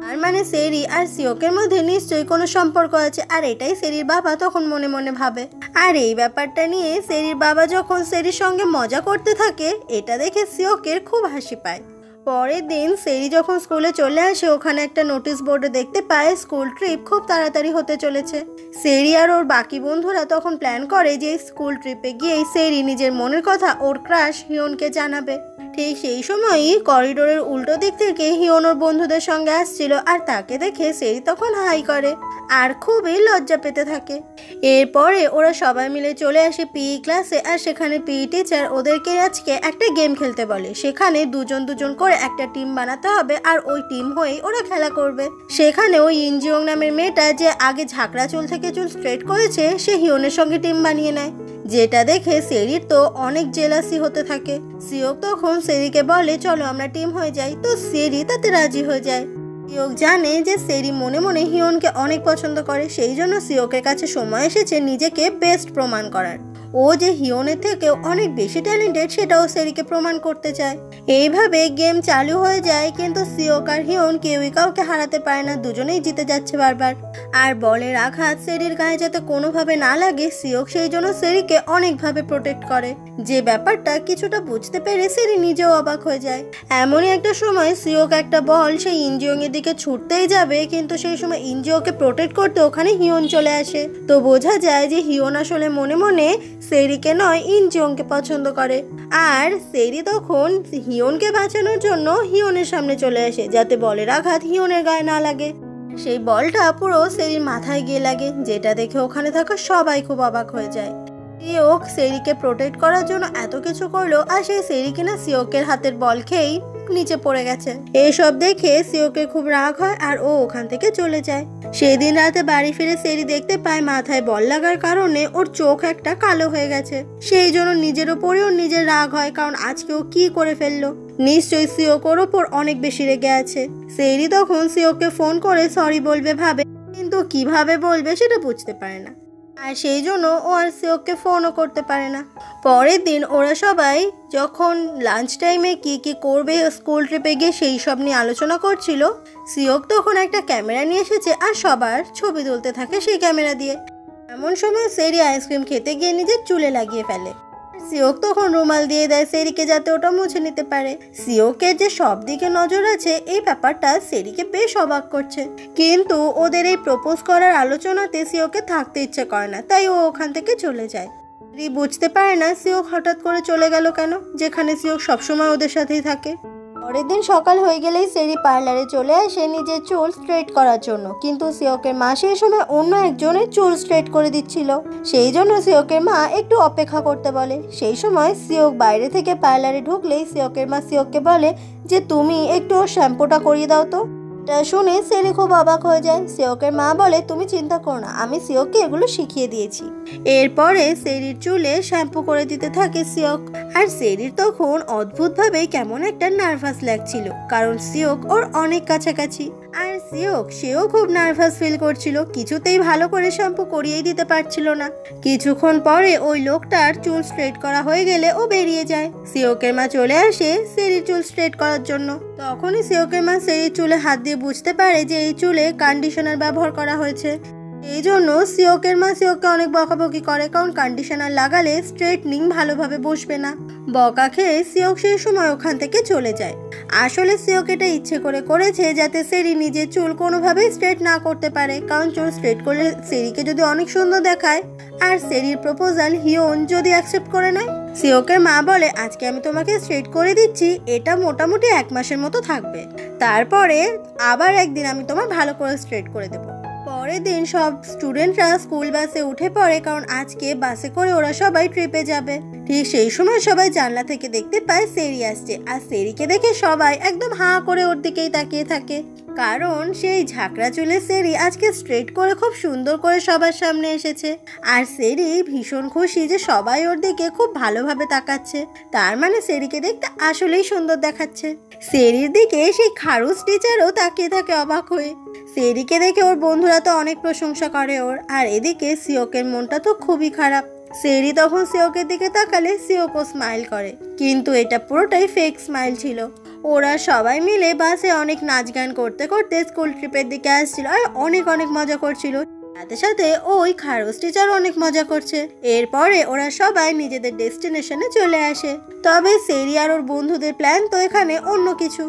আর মানে সেরি আর সিওকের মধ্যে নিশ্চয়ই কোনো সম্পর্ক আছে। আর এটাই সেরির বাবা তখন মনে মনে ভাবে। আর এই ব্যাপারটা নিয়ে সেরির বাবা যখন সেরির সঙ্গে মজা করতে থাকে এটা দেখে সিওকের খুব হাসি পায়। পরের দিন সেরি যখন স্কুলে চলে আসে ওখানে একটা নোটিশ বোর্ডে দেখতে পায় স্কুল ট্রিপ খুব তাড়াতাড়ি হতে চলেছে। সেরি আর ওর বাকি বন্ধুরা তখন প্ল্যান করে যে স্কুল ট্রিপে গিয়েই সেরি নিজের মনের কথা ওর ক্রাশ হিয়নকে জানাবে। ঠিক সেই সময়ই করিডোরের উল্টো দিক থেকে হিয়ন ওর বন্ধুদের সঙ্গে আসছিল আর তাকে দেখে সেরি তখন হাই করে আর খুবই লজ্জা পেতে থাকে। এরপরে ওরা সবাই মিলে চলে আসে পিই ক্লাসে আর সেখানে পিই টিচার ওদেরকে আজকে একটা গেম খেলতে বলে। সেখানে দুজন দুজন করে একটা টিম বানাতে হবে আর ওই টিম হয়েই ওরা খেলা করবে। সেখানে ওই ইনজিওং নামের মেয়েটা যে আগে ঝাঁকড়া চুল থেকে চুল স্ট্রেট করেছে সে হিয়নের সঙ্গে টিম বানিয়ে নেয়, যেটা দেখে সেরির তো অনেক জেলাসি হতে থাকে। সিওক তখন সেরিকে বলে চলো আমরা টিম হয়ে যাই, তো সেরি তাতে রাজি হয়ে যায়। সিওক জানে যে সেরি মনে মনে হিয়নকে অনেক পছন্দ করে, সেই জন্য সিওকের কাছে সময় এসেছে নিজেকে বেস্ট প্রমাণ করার। ও যে হিয়নের থেকে অনেক বেশি ট্যালেন্টেড সেটাও সেরিকে প্রমাণ করতে চায়। এইভাবে গেম চালু হয়ে যায় কিন্তু সিওক আর হিয়ন কেউই কাউকে হারাতে পারে না, দুজনেই জিতে যাচ্ছে বারবার। আর বলের আঘাত সেরির গায়ে যাতে কোনোভাবে না লাগে সিওক সেই জন্য সেরিকে অনেকভাবে প্রোটেক্ট করে। যে ব্যাপারটা কিছুটা বুঝতে পেরে সেরি নিজেও অবাক হয়ে যায়। এমনই একটা সময় সিওক একটা বল সেই ইনজিওং এর দিকে ছুটতেই যাবে কিন্তু সেই সময় ইনজিওকে প্রোটেক্ট করতে ওখানে হিয়ন চলে আসে। তো বোঝা যায় যে হিয়ন আসলে মনে মনে সেরিকে নয় ইনজিওংকে পছন্দ করে। আর সেরি তখন হিয়নকে বাঁচানোর জন্য হিয়নের সামনে চলে আসে যাতে বলের আঘাত হিয়নের গায়ে না লাগে। সেই বলটা পুরো সেরির মাথায় গিয়ে লাগে, যেটা দেখে ওখানে থাকা সবাই খুব অবাক হয়ে যায়। সিওক সেরিকে প্রোটেক্ট করার জন্য এত কিছু করলো, আর সেই সেরি কিনা সিওকের হাতের বল খেয়েই নিচে পড়ে গেছে। এসব দেখে সিওকের খুব রাগ হয় আর ও ওখান থেকে চলে যায়। সেদিন রাতে বাড়ি ফিরে সেরি দেখতে পায় মাথায় বল লাগার কারণে ওর চোখ একটা কালো হয়ে গেছে। সেই জন্য নিজের ওপরেও নিজের রাগ হয়, কারণ আজকে ও কি করে ফেললো। নিশ্চয়ই সিওক ওর ওপর অনেক বেশি রেগে আছে। সেরি তখন সিওককে ফোন করে সরি বলবে ভাবে, কিন্তু কিভাবে বলবে সেটা বুঝতে পারে না, আর সেই জন্য ও আর সিওককে ফোনও করতে পারে না। পরের দিন ওরা সবাই যখন লাঞ্চ টাইমে কি কি করবে স্কুল ট্রিপে গিয়ে সেই সব নিয়ে আলোচনা করছিল, সিওক তখন একটা ক্যামেরা নিয়ে এসেছে আর সবার ছবি তুলতে থাকে সেই ক্যামেরা দিয়ে। এমন সময় সেরি আইসক্রিম খেতে গিয়ে নিজের চুলে লাগিয়ে ফেলে। সিওক তখন রুমাল দিয়ে দেয় সেরিকে যাতে ওটা মুছে নিতে পারে। সিওকের যে সব দিকে নজর আছে এই ব্যাপারটা সেরিকে বেশ অবাক করছে, কিন্তু ওদের এই প্রপোজ করার আলোচনাতে সিওকে থাকতে ইচ্ছে করে না, তাই ও ওখান থেকে চলে যায়। সেরি বুঝতে পারে না সিওক হঠাৎ করে চলে গেল কেন, যেখানে সিওক সবসময় ওদের সাথেই থাকে। পরের দিন সকাল হয়ে গেলেই সেরি পার্লারে চলে আসে নিজের চুল স্ট্রেট করার জন্য, কিন্তু সিওকের মা সেই সময় অন্য একজনের চুল স্ট্রেট করে দিচ্ছিল। সেই জন্য সিওকের মা একটু অপেক্ষা করতে বলে। সেই সময় সিওক বাইরে থেকে পার্লারে ঢুকলেই সিওকের মা সিওককে বলে যে তুমি একটু শ্যাম্পুটা করিয়ে দাও তো। এটা শুনে সেরি খুব অবাক হয়ে যায়। সিওকের মা বলে তুমি চিন্তা করো না, আমি সিওককে এগুলো শিখিয়ে দিয়েছি। এরপরে সেরির চুলে শ্যাম্পু করে দিতে থাকে সিওক, আর সেরির তখন অদ্ভুতভাবে কেমন একটা নার্ভাস লাগছিল, কারণ সিওক ওর অনেক কাছাকাছি। আর সিওক সেও খুব নার্ভাস ফিল করছিল, কিছুতেই ভালো করে শ্যাম্পু করিয়েই দিতে পারছিল না। কিছুক্ষণ পরে ওই লোকটার চুল স্ট্রেট করা হয়ে গেলে ও বেরিয়ে যায়। সিওকের মা চলে আসে সেরির চুল স্ট্রেট করার জন্য। তখনই সিওকের মা সেরির চুলে হাত দিয়ে বুঝতে পারে যে এই চুলে কন্ডিশনার ব্যবহার করা হয়েছে। এই জন্য সিওকের মা সিওককে অনেক বকাবকি করে, কারণ কন্ডিশনার লাগালে স্ট্রেটনিং ভালোভাবে বসবে না। বকা খেয়ে সিওক সেই সময় ওখান থেকে চলে যায়। আসলে সিওক এটা ইচ্ছে করে করেছে যাতে সেরি নিজের চুল কোনোভাবেই স্ট্রেট না করতে পারে, কারণ চুল স্ট্রেট করলে সেরিকে যদি অনেক সুন্দর দেখায়, আর সেরির প্রপোজাল হিয়ন যদি অ্যাকসেপ্ট করে নেয়। সিওকের মা বলে আজকে আমি তোমাকে স্ট্রেট করে দিচ্ছি, এটা মোটামুটি 1 মাসের মতো থাকবে, তারপরে আবার একদিন আমি তোমার ভালো করে স্ট্রেট করে দেবো। পরের দিন সব স্টুডেন্টরা স্কুল বাসে উঠে পড়ে, কারণ আজকে বাসে করে ওরা সবাই ট্রিপে যাবে। ঠিক সেই সময় সবাই জানলা থেকে দেখতে পায় সেরি আসছে, আর সেরিকে দেখে সবাই একদম হাঁ করে ওর দিকেই তাকিয়ে থাকে, কারণ সেই ঝাঁকড়া চুলে সেরি আজকে স্ট্রেট করে খুব সুন্দর করে সবার সামনে এসেছে। আর সেরি ভীষণ খুশি যে সবাই ওর দিকে খুব ভালোভাবে তাকাচ্ছে, তার মানে সেরিকে দেখতে আসলেই সুন্দর দেখাচ্ছে। সেরির দিকে সেই খারুস টিচারও তাকিয়ে থাকে অবাক হয়ে। সেরিকে দেখে ওর বন্ধুরা তো অনেক প্রশংসা করে ওর, আর এদিকে সিওকের মনটা তো খুবই খারাপ। সেরি তখন সিওকের দিকে তাকালে সিওকও স্মাইল করে, কিন্তু এটা পুরোটাই ফেক স্মাইল ছিল। ওরা সবাই মিলে বাসে অনেক নাচ গান করতে করতে স্কুল ট্রিপের দিকে আসছিল, আর অনেক অনেক মজা করছিল। সাথে সাথে ওই খারুস টিচার অনেক মজা করছে। এরপরে ওরা সবাই নিজেদের ডেস্টিনেশনে চলে আসে। তবে সেরি আর ওর বন্ধুদের প্ল্যান তো এখানে অন্য কিছু।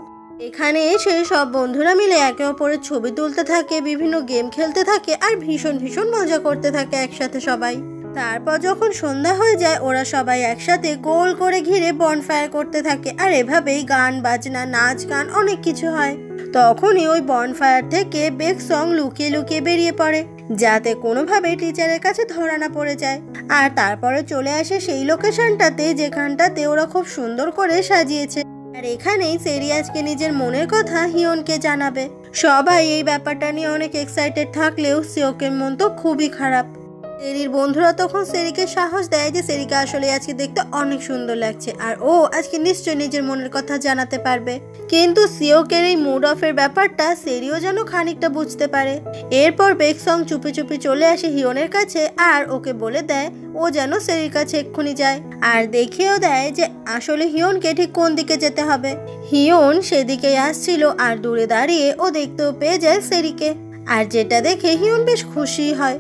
এখানে এসে সব বন্ধুরা মিলে একে অপরের ছবি তুলতে থাকে, বিভিন্ন গেম খেলতে থাকে, আর ভীষণ ভীষণ মজা করতে থাকে একসাথে সবাই। তারপর যখন সন্ধ্যা হয়ে যায় ওরা সবাই একসাথে গোল করে ঘিরে বনফায়ার করতে থাকে, আর এভাবেই গান বাজনা নাচ গান অনেক কিছু হয়। তখনই ওই বনফায়ার থেকে বেকসং লুকিয়ে লুকিয়ে বেরিয়ে পড়ে, যাতে কোনোভাবে টিচারের কাছে ধরা না পড়ে যায়। আর তারপরে চলে আসে সেই লোকেশনটাতে যেখানটাতে ওরা খুব সুন্দর করে সাজিয়েছে, আর এখানেই সেরি আজকে নিজের মনের কথা হিয়নকে জানাবে। সবাই এই ব্যাপারটা নিয়ে অনেক এক্সাইটেড থাকলেও সিওকের মন তো খুবই খারাপ। সেরির বন্ধুরা তখন সেরিকে সাহস দেয় যে সেরিকে আসলে আজকে দেখতে অনেক সুন্দর লাগছে, আর ও আজকে নিশ্চয়ই নিজের মনের কথা জানাতে পারবে। কিন্তু সিওকের এই মুড অফের ব্যাপারটা সেরিও যেন খানিকটা বুঝতে পারে। এরপর বেকসং চুপি চুপি চলে আসে হিয়নের কাছে, আর ওকে বলে দেয় ও যেন সেরির কাছে এক্ষুনি যায়, আর দেখিয়েও দেয় যে আসলে হিয়নকে ঠিক কোন দিকে যেতে হবে। হিয়ন সেদিকেই আসছিল, আর দূরে দাঁড়িয়ে ও দেখতেও পেয়ে যায় সেরিকে, আর যেটা দেখে হিয়ন বেশ খুশি হয়।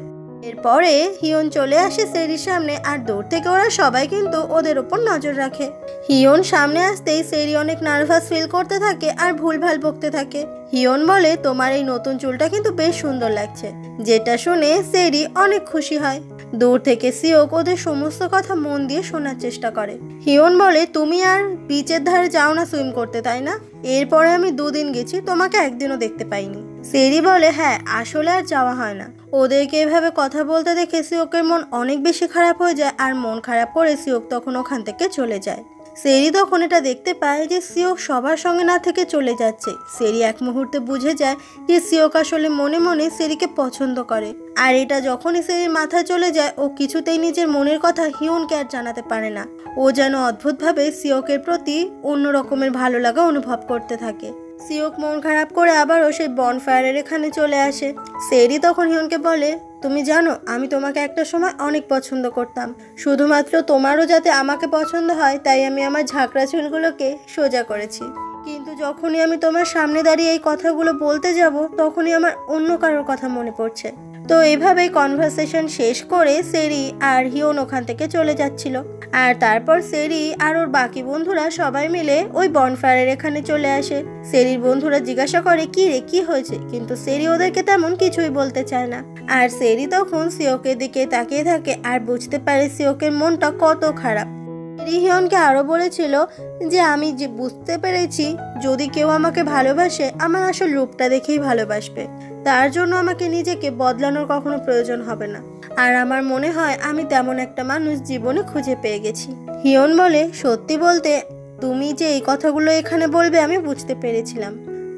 এরপরে হিয়ন চলে আসে সেরির সামনে, আর দূর থেকে ওরা সবাই কিন্তু ওদের ওপর নজর রাখে। হিয়ন সামনে আসতেই সেরি অনেক নার্ভাস ফিল করতে থাকে আর ভুলভাল বকতে থাকে। হিয়ন বলে তোমার এই নতুন চুলটা কিন্তু বেশ সুন্দর লাগছে, যেটা শুনে সেরি অনেক খুশি হয়। দূর থেকে সিওক ওদের সমস্ত কথা মন দিয়ে শোনার চেষ্টা করে। হিয়ন বলে তুমি আর বিচের ধারে যাও না সুইম করতে, তাই না? এরপরে আমি 2 দিন গেছি, তোমাকে একদিনও দেখতে পাইনি। সেরি বলে হ্যাঁ আসলে আর যাওয়া হয় না। ওদেরকে এভাবে কথা বলতে দেখে সিওকের মন অনেক বেশি খারাপ হয়ে যায়, আর মন খারাপ করে সিওক তখন ওখান থেকে চলে যায়। সেরি তখন এটা দেখতে পায় যে সিওক সবার সঙ্গে না থেকে চলে যাচ্ছে। সেরি এক মুহূর্তে বুঝে যায় যে সিওক আসলে মনে মনে সেরিকে পছন্দ করে। আর এটা যখনই সেরির মাথায় চলে যায়, ও কিছুতেই নিজের মনের কথা হিউনকে আর জানাতে পারে না। ও যেন অদ্ভুতভাবে সিওকের প্রতি অন্য রকমের ভালো লাগা অনুভব করতে থাকে। সিওক মন খারাপ করে আবারও সেই বনফায়ারের এখানে চলে আসে। সেরি তখন হিউনকে বলে, তুমি জানো আমি তোমাকে একটা সময় অনেক পছন্দ করতাম, শুধুমাত্র তোমারও যাতে আমাকে পছন্দ হয় তাই আমি আমার ঝাঁকড়া চুলগুলোকে সোজা করেছি। কিন্তু যখনই আমি তোমার সামনে দাঁড়িয়ে এই কথাগুলো বলতে যাব তখনই আমার অন্য কারোর কথা মনে পড়ছে। তো এইভাবেই কনভারসেশন শেষ করে সেরি আর হিউন ওখান থেকে চলে যাচ্ছিল। আর তারপর সেরি আর ওর বাকি বন্ধুরা সবাই মিলে ওই বনফায়ারের এখানে চলে আসে। সেরির বন্ধুরা জিজ্ঞাসা করে কি রে কি হয়েছে, কিন্তু সেরি ওদেরকে তেমন কিছুই বলতে চায় না। আর সেরি তখন সিওকের দিকে তাকিয়ে থাকে আর বুঝতে পারে সিওকের মনটা কত খারাপ। সেরি হিউনকে আরো বলেছিল যে আমি যে বুঝতে পেরেছি যদি কেউ আমাকে ভালোবাসে আমার আসল রূপটা দেখেই ভালোবাসবে, তার জন্য আমাকে নিজেকে বদলানোর কখনো প্রয়োজন হবে না। আর আমার মনে হয় আমি তেমন একটা মানুষ জীবনে খুঁজে পেয়ে গেছি। হিউন বলে, সত্যি বলতে তুমি যে এই কথাগুলো এখানে বলবে আমি বুঝতে পেরেছিলাম,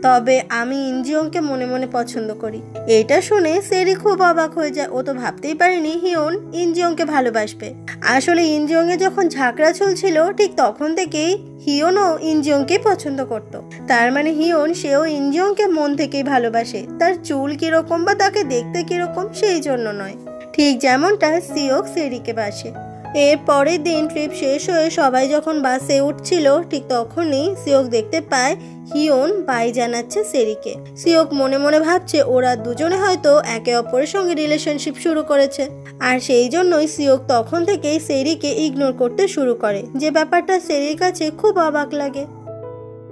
তবে আমি ইনজিওংকে মনে মনে পছন্দ করি। এটা শুনে সেরি খুব অবাক হয়ে যায়। ও তো ভাবতেই পারেনি হিউন ইনজিওংকে ভালোবাসবে। আসলে ইনজিওং এ যখন ঝাঁকড়া চলছিল ঠিক তখন থেকেই হিউনও ইনজিওংকে পছন্দ করত। তার মানে হিউন সেও ইনজিওংকে মন থেকেই ভালোবাসে, তার চুল কিরকম বা তাকে দেখতে কিরকম সেই জন্য নয়, ঠিক যেমনটা সিওক সেরিকে বাসে। এর পরের দিন ট্রিপ শেষ হয়ে সবাই যখন বাসে উঠছিল ঠিক তখনই সিওক দেখতে পায় হিউন বাই জানাচ্ছে সেরিকে। সিওক মনে মনে ভাবছে ওরা দুজনে হয়তো একে অপরের সঙ্গে রিলেশনশিপ শুরু করেছে। আর সেই জন্যই সিওক তখন থেকেই সেরিকে ইগনোর করতে শুরু করে, যে ব্যাপারটা সেরির কাছে খুব অবাক লাগে।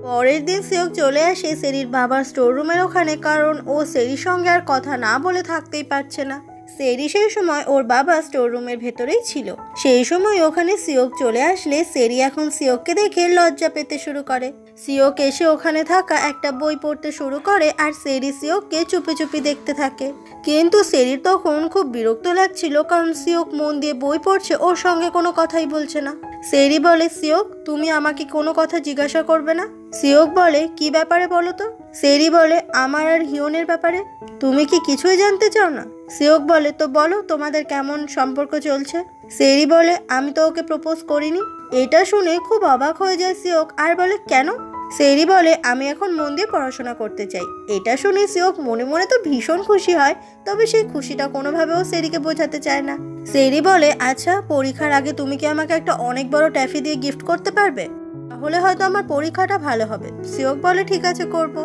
পরের দিন সিওক চলে আসে সেরির বাবার স্টোর রুমের ওখানে, কারণ ও সেরির সঙ্গে আর কথা না বলে থাকতেই পারছে না। সেরি সেই সময় ওর বাবা স্টোর রুমের ভেতরেই ছিল। সেই সময় ওখানে সিওক চলে আসলে সেরি এখন সিওককে দেখে লজ্জা পেতে শুরু করে। সিওক এসে ওখানে থাকা একটা বই পড়তে শুরু করে আর সেরি সিওককে চুপি চুপি দেখতে থাকে। কিন্তু সেরির তখন খুব বিরক্ত লাগছিল, কারণ সিওক মন দিয়ে বই পড়ছে, ওর সঙ্গে কোনো কথাই বলছে না। সেরি বলে, সিওক তুমি আমাকে কোনো কথা জিজ্ঞাসা করবে না? সিওক বলে, কি ব্যাপারে বলো তো? সেরি বলে, আমার আর হিউনের ব্যাপারে। তুমি কি কিছুই জানতে চাও না? সিওক বলে, তো বলো তোমাদের কেমন সম্পর্ক চলছে। সেরি বলে, আমি তো ওকে প্রপোজ করিনি। এটা শুনে খুব অবাক হয়ে যায় সিওক আর বলে, কেন? সেরি বলে, আমি এখন মন দিয়ে পড়াশোনা করতে চাই। এটা শুনে সিওক মনে মনে তো ভীষণ খুশি হয়, তবে সেই খুশিটা কোনোভাবেও সেরিকে বোঝাতে চায় না। সেরি বলে, আচ্ছা পরীক্ষার আগে তুমি কি আমাকে একটা অনেক বড় ট্যাফি দিয়ে গিফট করতে পারবে? তাহলে হয়তো আমার পরীক্ষাটা ভালো হবে। সিওক বলে, ঠিক আছে করব।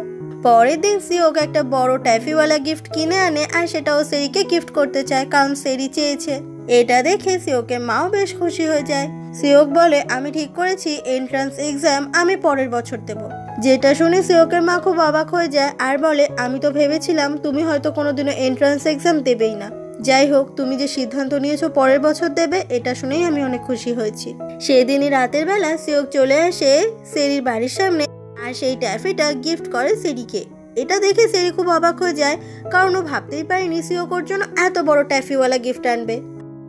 পরের দিন সিওক একটা বড় ট্যাফিওয়ালা গিফট কিনে আনে আর সেটাও সেরিকে গিফট করতে চায়, কারণ সেরি চেয়েছে। এটা দেখে সিওকের মাও বেশ খুশি হয়ে যায়। সিওক বলে, আমি ঠিক করেছি এন্ট্রান্স এক্সাম আমি পরের বছর দেব। যেটা শুনে সিওকের মা খুব অবাক হয়ে যায় আর বলে, আমি তো ভেবেছিলাম তুমি হয়তো কোনোদিনও এন্ট্রান্স এক্সাম দেবেই না। যাই হোক, তুমি যে সিদ্ধান্ত নিয়েছো পরের বছর দেবে, এটা শুনেই আমি অনেক খুশি হয়েছি। সেদিনই রাতের বেলা সিওক চলে আসে সেরির বাড়ির সামনে আর সেই ট্যাফিটা গিফট করে সেরিকে। এটা দেখে সেরি খুব অবাক হয়ে যায়, কারণ ও ভাবতেই পারেনি সিওক ওর জন্য এত বড় ট্যাফিওয়ালা গিফট আনবে।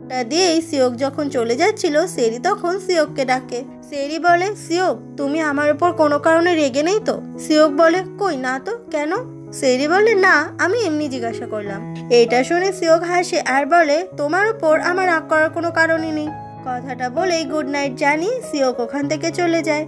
ওটা দিয়েই সিওক যখন চলে যাচ্ছিল সেরি তখন সিওককে ডাকে। সেরি বলে, সিওক তুমি আমার উপর কোনো কারণে রেগে নেই তো? সিওক বলে, কই না তো, কেন? সেরি বলে, না আমি এমনি জিজ্ঞাসা করলাম। এটা শুনে সিওক হাসে আর বলে, তোমার উপর আমার রাগ করার কোনো কারণই নেই। কথাটা বলেই গুড নাইট জানিয়ে সিওক ওখান থেকে চলে যায়।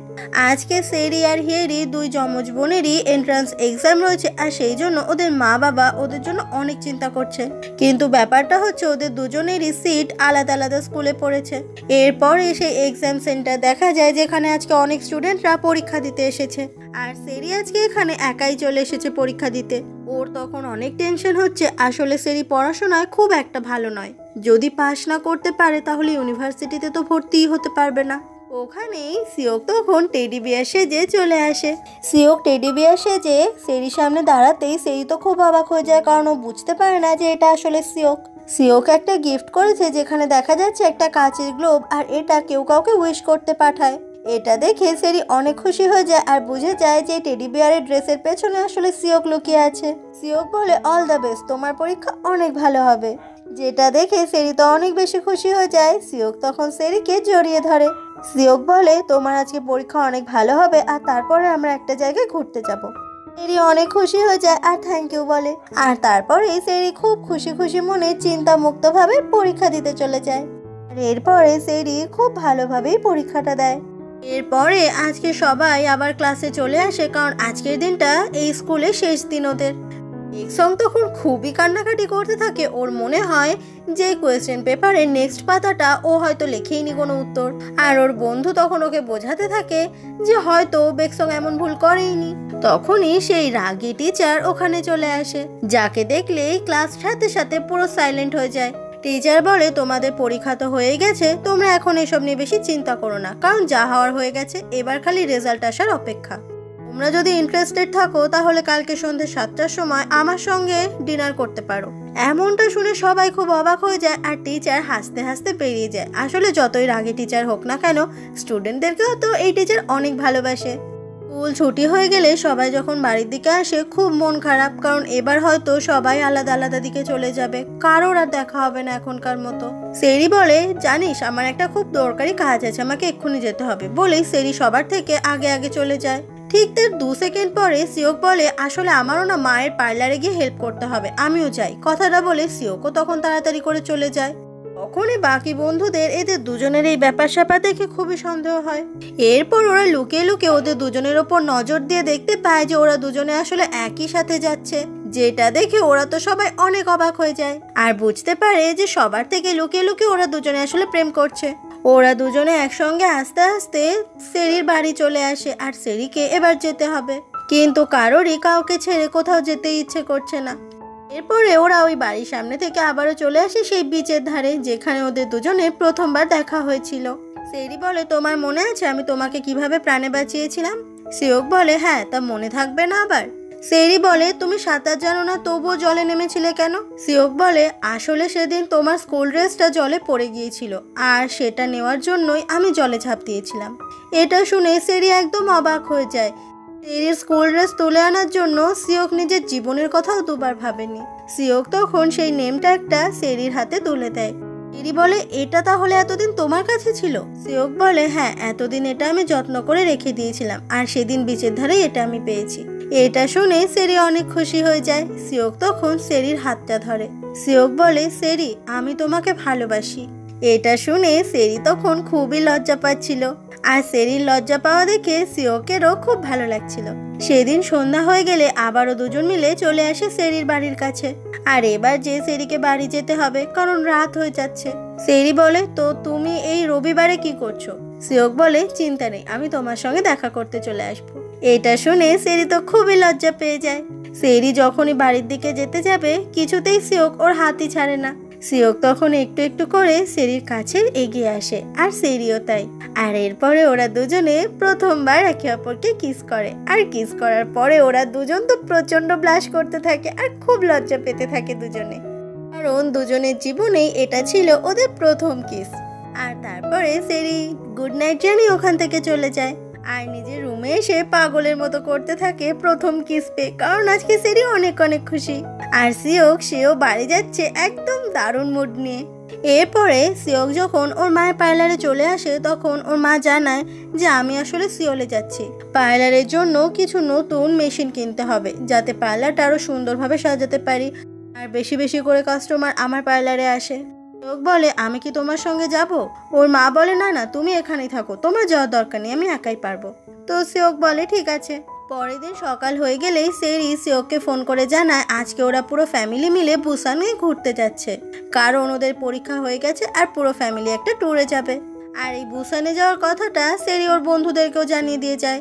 আজকে সেরি আর হিয়েরি দুই যমজ বোনেরই এন্ট্রান্স এক্সাম রয়েছে, আর সেই জন্য ওদের মা বাবা ওদের জন্য অনেক চিন্তা করছে। কিন্তু ব্যাপারটা হচ্ছে ওদের দুজনেরই সিট আলাদা আলাদা স্কুলে পড়েছে। এরপরে সেই এক্সাম সেন্টার দেখা যায় যেখানে আজকে অনেক স্টুডেন্টরা পরীক্ষা দিতে এসেছে, আর সেরি আজকে এখানে একাই চলে এসেছে পরীক্ষা দিতে। ওর তখন অনেক টেনশন হচ্ছে। আসলে সেরি পড়াশোনায় খুব একটা ভালো নয়, যদি পাস না করতে পারে তাহলে ইউনিভার্সিটিতে তো ভর্তিই হতে পারবে না। ওখানেই সিওক তখন টেডি বিয়ার সেজে চলে আসে। সিওক টেডি বিয়ার সেজে সেরির সামনে দাঁড়াতেই সেরি তো খুব অবাক হয়ে যায়, কারণ ও বুঝতে পারে না যে এটা আসলে সিওক। সিওক একটা গিফট করেছে যেখানে দেখা যাচ্ছে একটা কাচের গ্লোব, আর এটা কেউ কাউকে উইশ করতে পাঠায়। এটা দেখে সেরি অনেক খুশি হয়ে যায় আর বুঝে যায় যে টেডি বিয়ারের ড্রেসের পেছনে আসলে সিওক লুকিয়ে আছে। সিওক বলে অল দ্য বেস্ট, তোমার পরীক্ষা অনেক ভালো হবে। যেটা দেখে সেরি তো অনেক বেশি খুশি হয়ে যায়। সিওক তখন সেরিকে জড়িয়ে ধরে। সিওক বলে তোমার আজকে পরীক্ষা অনেক ভালো হবে আর তারপরে আমরা একটা জায়গায় ঘুরতে যাব। সেরি অনেক খুশি হয়ে যায় আর থ্যাংক ইউ বলে। আর তারপরে সেরি খুব খুশি খুশি মনে চিন্তা মুক্ত ভাবে পরীক্ষা দিতে চলে যায়। আর এরপরে সেরি খুব ভালোভাবেই পরীক্ষাটা দেয়। এরপরে আজকে সবাই আবার ক্লাসে চলে আসে, কারণ আজকের দিনটা এই স্কুলে শেষ দিন ওদের। বেক্সং তখন খুবই কান্নাকাটি করতে থাকে। ওর মনে হয় যে কোয়েশ্চেন পেপারের নেক্সট পাতাটা ও হয়তো লেখেইনি কোনো উত্তর। আর ওর বন্ধু তখন ওকে বোঝাতে থাকে যে হয়তো বেক্সং এমন ভুল করেইনি। তখনই সেই রাগী টিচার ওখানে চলে আসে, যাকে দেখলেই ক্লাস সাথে সাথে পুরো সাইলেন্ট হয়ে যায়। টিচার বলে তোমাদের পরীক্ষা তো হয়ে গেছে, তোমরা এখন এসব নিয়ে বেশি চিন্তা করো না, কারণ যা হওয়ার হয়ে গেছে, এবার খালি রেজাল্ট আসার অপেক্ষা। তোমরা যদি ইন্টারেস্টেড থাকো তাহলে কালকে সন্ধ্যে 7টার সময় আমার সঙ্গে ডিনার করতে পারো। এমনটা শুনে সবাই খুব অবাক হয়ে যায় আর টিচার হাসতে হাসতে বেরিয়ে যায়। আসলে যতই রাগী টিচার হোক না কেন, স্টুডেন্টদেরকেও তো এই টিচার অনেক ভালোবাসে। স্কুল ছুটি হয়ে গেলে সবাই যখন বাড়ির দিকে আসে খুব মন খারাপ, কারণ এবার হয়তো সবাই আলাদা আলাদা দিকে চলে যাবে, কারোর আর দেখা হবে না এখনকার মতো। সেরি বলে জানিস আমার একটা খুব দরকারি কাজ আছে, আমাকে এক্ষুনি যেতে হবে। বলেই সেরি সবার থেকে আগে আগে চলে যায়। ঠিক তার 2 সেকেন্ড পরে সিওক বলে আসলে আমারও না মায়ের পার্লারে গিয়ে হেল্প করতে হবে, আমিও যাই। কথাটা বলে সিওকও তখন তাড়াতাড়ি করে চলে যায়। তখনই বাকি বন্ধুদের এদের দুজনের এই ব্যাপার স্যাপার দেখে খুবই সন্দেহ হয়। এরপর ওরা লুকিয়ে লুকিয়ে ওদের দুজনের ওপর নজর দিয়ে দেখতে পায় যে ওরা দুজনে আসলে একই সাথে যাচ্ছে। যেটা দেখে ওরা তো সবাই অনেক অবাক হয়ে যায় আর বুঝতে পারে যে সবার থেকে লুকিয়ে লুকিয়ে ওরা দুজনে আসলে প্রেম করছে। ওরা দুজনে একসঙ্গে আস্তে আস্তে সেরির বাড়ি চলে আসে আর সেরিকে এবার যেতে হবে, কিন্তু কারোরই কাউকে ছেড়ে কোথাও যেতে ইচ্ছে করছে না। এরপরে ওরা ওই বাড়ির সামনে থেকে আবারও চলে আসে সেই বিচের ধারে, যেখানে ওদের দুজনে প্রথমবার দেখা হয়েছিল। সেরি বলে তোমার মনে আছে আমি তোমাকে কিভাবে প্রাণে বাঁচিয়েছিলাম? সিওক বলে হ্যাঁ, তা মনে থাকবে না আবার? সেরি বলে তুমি সাঁতার জানো না তবুও জলে নেমেছিলে কেন? সিওক বলে আসলে সেদিন তোমার স্কুল ড্রেসটা জলে পড়ে গিয়েছিল আর সেটা নেওয়ার জন্যই আমি জলে ঝাঁপ দিয়েছিলাম। এটা শুনে সেরি একদম অবাক হয়ে যায়। সেরির স্কুল ড্রেস তুলে আনার জন্য সিওক নিজের জীবনের কথাও দুবার ভাবেনি। সিওক তখন সেই নেম ট্যাগটা সেরির হাতে তুলে দেয়। সেরি বলে এটা তাহলে এতদিন তোমার কাছে ছিল? সিওক বলে হ্যাঁ, এতদিন এটা আমি যত্ন করে রেখে দিয়েছিলাম আর সেদিন বিচের ধারে এটা আমি পেয়েছি। এটা শুনে সেরি অনেক খুশি হয়ে যায়। সিওক তখন সেরির হাতটা ধরে। সিওক বলে সেরি আমি তোমাকে ভালোবাসি। এটা শুনে সেরি তখন খুবই লজ্জা পাচ্ছিল আর সেরির লজ্জা পাওয়া দেখে সিওকেরও খুব ভালো লাগছিল। সেদিন সন্ধ্যা হয়ে গেলে আবারও দুজন মিলে চলে আসে সেরির বাড়ির কাছে। আর এবার যে সেরিকে বাড়ি যেতে হবে, কারণ রাত হয়ে যাচ্ছে। সেরি বলে তো তুমি এই রবিবারে কি করছো? সিওক বলে চিন্তা নেই, আমি তোমার সঙ্গে দেখা করতে চলে আসবো। এটা শুনে সেরি তো খুবই লজ্জা পেয়ে যায়। সেরি যখনই বাড়ির দিকে যেতে যাবে কিছুতেই সিওক ওর হাতই ছাড়ে না। সিওক তখন একটু একটু করে সেরির কাছে এগিয়ে আসে আর সেরিও তাই। আর এরপরে ওরা দুজনে প্রথমবার একে অপরকে কিস করে। আর কিস করার পরে ওরা দুজন তো প্রচন্ড ব্লাশ করতে থাকে আর খুব লজ্জা পেতে থাকে দুজনে, কারণ দুজনের জীবনেই এটা ছিল ওদের প্রথম কিস। আর তারপরে সেরি গুড নাইট জানিয়ে ওখান থেকে চলে যায় আর নিজের রুমে এসে পাগলের মতো করতে থাকে প্রথম কিস পেয়ে, কারণ আজকে সেরি অনেক অনেক খুশি। আর সিওক সেও বাড়ি যাচ্ছে একদম দারুণ মুড নিয়ে। এরপরে সিওক যখন ওর মায়ের পার্লারে চলে আসে তখন ওর মা জানায় যে আমি আসলে সিওলে যাচ্ছি, পার্লারের জন্য কিছু নতুন মেশিন কিনতে হবে যাতে পার্লারটা আরো সুন্দরভাবে সাজাতে পারি আর বেশি বেশি করে কাস্টমার আমার পার্লারে আসে। সিওক বলে আমি কি তোমার সঙ্গে যাব? ওর মা বলে না না, তুমি এখানেই থাকো, তোমার যাওয়ার দরকার নেই, আমি একাই পারবো। তো সিওক বলে ঠিক আছে। পরের দিন সকাল হয়ে গেলেই সেরি সিওককে ফোন করে জানায় আজকে ওরা পুরো ফ্যামিলি মিলে বুসানে ঘুরতে যাচ্ছে, কারণ ওদের পরীক্ষা হয়ে গেছে আর পুরো ফ্যামিলি একটা ট্যুরে যাবে। আর এই বুসানে যাওয়ার কথাটা সেরি ওর বন্ধুদেরকেও জানিয়ে দিয়ে যায়।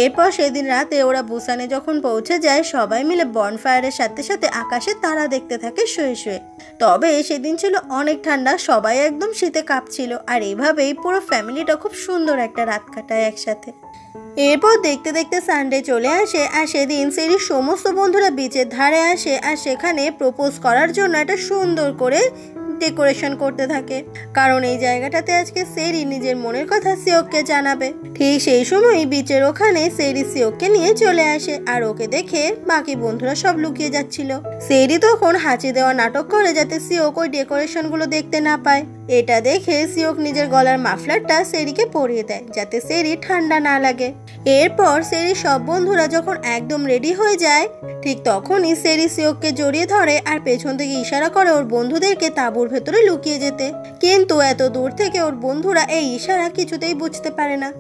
এরপর সেদিন রাতে ওরা বুসানে যখন পৌঁছে যায় সবাই মিলে বনফায়ারের সাথে সাথে আকাশে তারা দেখতে থাকে শুয়ে শুয়ে। তবে সেদিন ছিল অনেক ঠান্ডা, সবাই একদম শীতে কাঁপছিল আর এইভাবেই পুরো ফ্যামিলিটা খুব সুন্দর একটা রাত কাটায় একসাথে। এরপর দেখতে দেখতে সানডে চলে আসে আর সেদিন সেরির সমস্ত বন্ধুরা বিচের ধারে আসে আর সেখানে প্রপোজ করার জন্য একটা সুন্দর করে ডেকোরেশন করতে থাকে, কারণ এই জায়গাটাতে আজকে সেরি নিজের মনের কথা সিওককে জানাবে। ঠিক সেই সময়ই বিচের ওখানে সেরি সিওককে নিয়ে চলে আসে, আর ওকে দেখে বাকি বন্ধুরা সব লুকিয়ে যাচ্ছিল। সেরি তখন হাঁচি দেওয়া নাটক করে যাতে সিওক ওই ডেকোরেশন গুলো দেখতে না পায়। এটা দেখে সিওক নিজের গলার মাফলারটা সেরিকে পরিয়ে দেয় যাতে সেরি ঠান্ডা না লাগে। এরপর সেরি সব বন্ধুরা যখন একদম রেডি হয়ে যায়, ঠিক তখনই সেরি সিওককে জড়িয়ে ধরে আর পেছন থেকে ইশারা করে ওর বন্ধুদেরকে তাঁবুর ভেতরে লুকিয়ে যেতে। কিন্তু এত দূর থেকে ওর বন্ধুরা এই ইশারা কিছুতেই বুঝতে পারে না।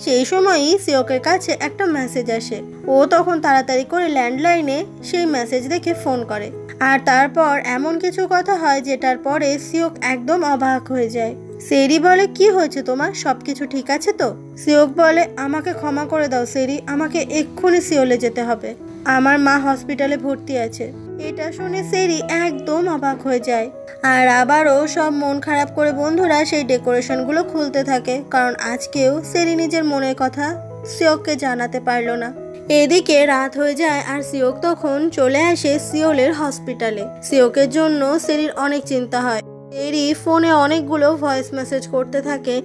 সেই সময়ই সিওকের কাছে একটা মেসেজ আসে। ও তখন তাড়াতাড়ি করে ল্যান্ডলাইনে সেই মেসেজ দেখে ফোন করে, আর তারপর এমন কিছু কথা হয় যেটার পরে সিওক একদম অবাক হয়ে যায়। সেরি বলে, কি হয়েছে তোমার, সবকিছু ঠিক আছে তো? সিওক বলে, আমাকে ক্ষমা করে দাও সেরি, আমাকে এক্ষুনি সিওলে যেতে হবে, আমার মা হসপিটালে ভর্তি আছে। এটা শুনে সেরি একদম অবাক হয়ে যায়। আর আবারও সব মন খারাপ করে বন্ধুরা সেই ডেকোরেশনগুলো খুলতে থাকে, কারণ আজকেও সেরি নিজের মনের কথা সিওককে জানাতে পারলো না। এদিকে রাত হয়ে যায় আর সিওক তখন চলে আসে সিওলের হসপিটালে। সিওকের জন্য সেরির অনেক চিন্তা হয়। সেরি ফোনে অনেকগুলো ভয়েস মেসেজ করতে থাকে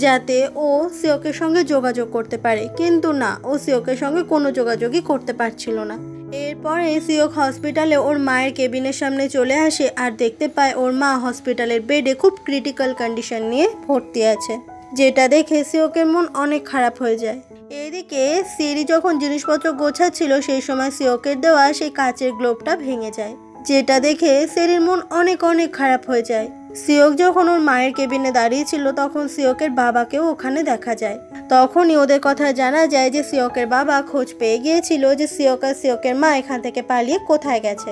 যাতে ও সিওকের সঙ্গে যোগাযোগ করতে পারে, কিন্তু না, ও সিওকের সঙ্গে কোনো যোগাযোগই করতে পারছিল না। এরপরে সিওক হসপিটালে ওর মায়ের কেবিনের সামনে চলে আসে আর দেখতে পায় ওর মা হসপিটালের বেডে খুব ক্রিটিক্যাল কন্ডিশন নিয়ে ভর্তি আছে, যেটা দেখে সিওকের মন অনেক খারাপ হয়ে যায়। এদিকে সেরি যখন জিনিসপত্র গোছাচ্ছিল সেই সময় সিওকের দেওয়া সেই কাচের গ্লোবটা ভেঙে যায়, যেটা দেখে সেরির মন অনেক অনেক খারাপ হয়ে যায়। সিওক যখন ওর মায়ের কেবিনে দাঁড়িয়েছিল তখন সিওকের বাবাকেও ওখানে দেখা যায়। তখনই ওদের কথা জানা যায় যে সিওকের বাবা খোঁজ পেয়ে গিয়েছিল যে সিওক আর সিওকের মা এখান থেকে পালিয়ে কোথায় গেছে।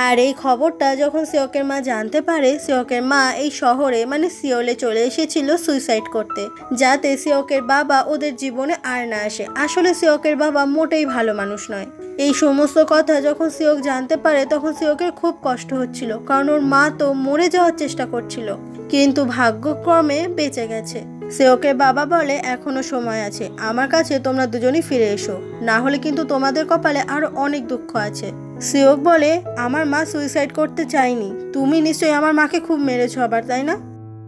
আর এই খবরটা যখন সিওকের মা জানতে পারে, সিওকের মা এই শহরে মানে সিওলে চলে এসেছিল সুইসাইড করতে, যাতে সিওকের বাবা ওদের জীবনে আর না আসে। আসলে সিওকের বাবা মোটেই ভালো মানুষ নয়। এই সমস্ত কথা যখন সিওক জানতে পারে তখন সিওকের খুব কষ্ট হচ্ছিল, কারণ ওর মা তো মরে যাওয়ার চেষ্টা করছিল, কিন্তু ভাগ্যক্রমে বেঁচে গেছে। সিওকের বাবা বলে, এখনো সময় আছে, আমার কাছে তোমরা দুজনই ফিরে এসো, না হলে কিন্তু তোমাদের কপালে আরো অনেক দুঃখ আছে। সিওক বলে, আমার মা সুইসাইড করতে চায়নি, তুমি নিশ্চয়ই আমার মাকে খুব মেরেছো আবার, তাই না?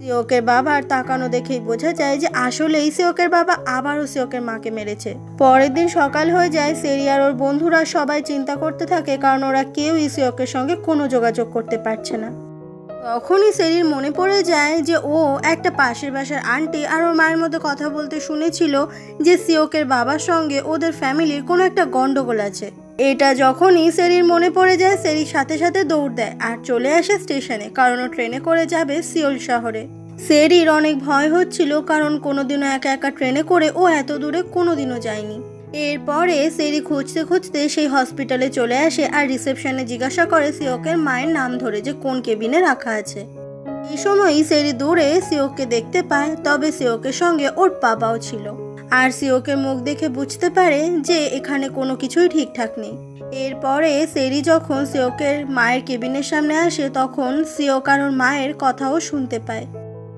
সিওকের বাবার তাকানো দেখেই বোঝা যায় যে আসলেই সিওকের বাবা আবারও সিওকের মাকে মেরেছে। পরের দিন সকাল হয়ে যায়। সেরি আর ওর বন্ধুরা সবাই চিন্তা করতে থাকে, কারণ ওরা কেউই সিওকের সঙ্গে কোনো যোগাযোগ করতে পারছে না। তখনই সেরির মনে পড়ে যায় যে ও একটা পাশের বাসার আন্টি আর ওর মায়ের মধ্যে কথা বলতে শুনেছিল যে সিওকের বাবার সঙ্গে ওদের ফ্যামিলির কোনো একটা গন্ডগোল আছে। এটা যখনই সেরির মনে পড়ে যায়, সেরির সাথে সাথে দৌড় দেয় আর চলে আসে স্টেশনে, কারণ ও ট্রেনে করে যাবে সিওল শহরে। সেরির অনেক ভয় হচ্ছিল, কারণ কোনোদিনও একা একা ট্রেনে করে ও এত দূরে কোনোদিনও যায়নি। এরপরে সেরি খুঁজতে খুঁজতে সেই হসপিটালে চলে আসে আর রিসেপশনে জিজ্ঞাসা করে সিওকের মায়ের নাম ধরে যে কোন কেবিনে রাখা আছে। এই সময়ই সেরি দূরে সিওককে দেখতে পায়, তবে সিওকের সঙ্গে ওর বাবাও ছিল। আর সিওকের মুখ দেখে বুঝতে পারে যে এখানে কোনো কিছুই ঠিকঠাক নেই। এরপরে সেরি যখন সিওকের মায়ের কেবিনের সামনে আসে তখন সিওক আর ওর মায়ের কথাও শুনতে পায়।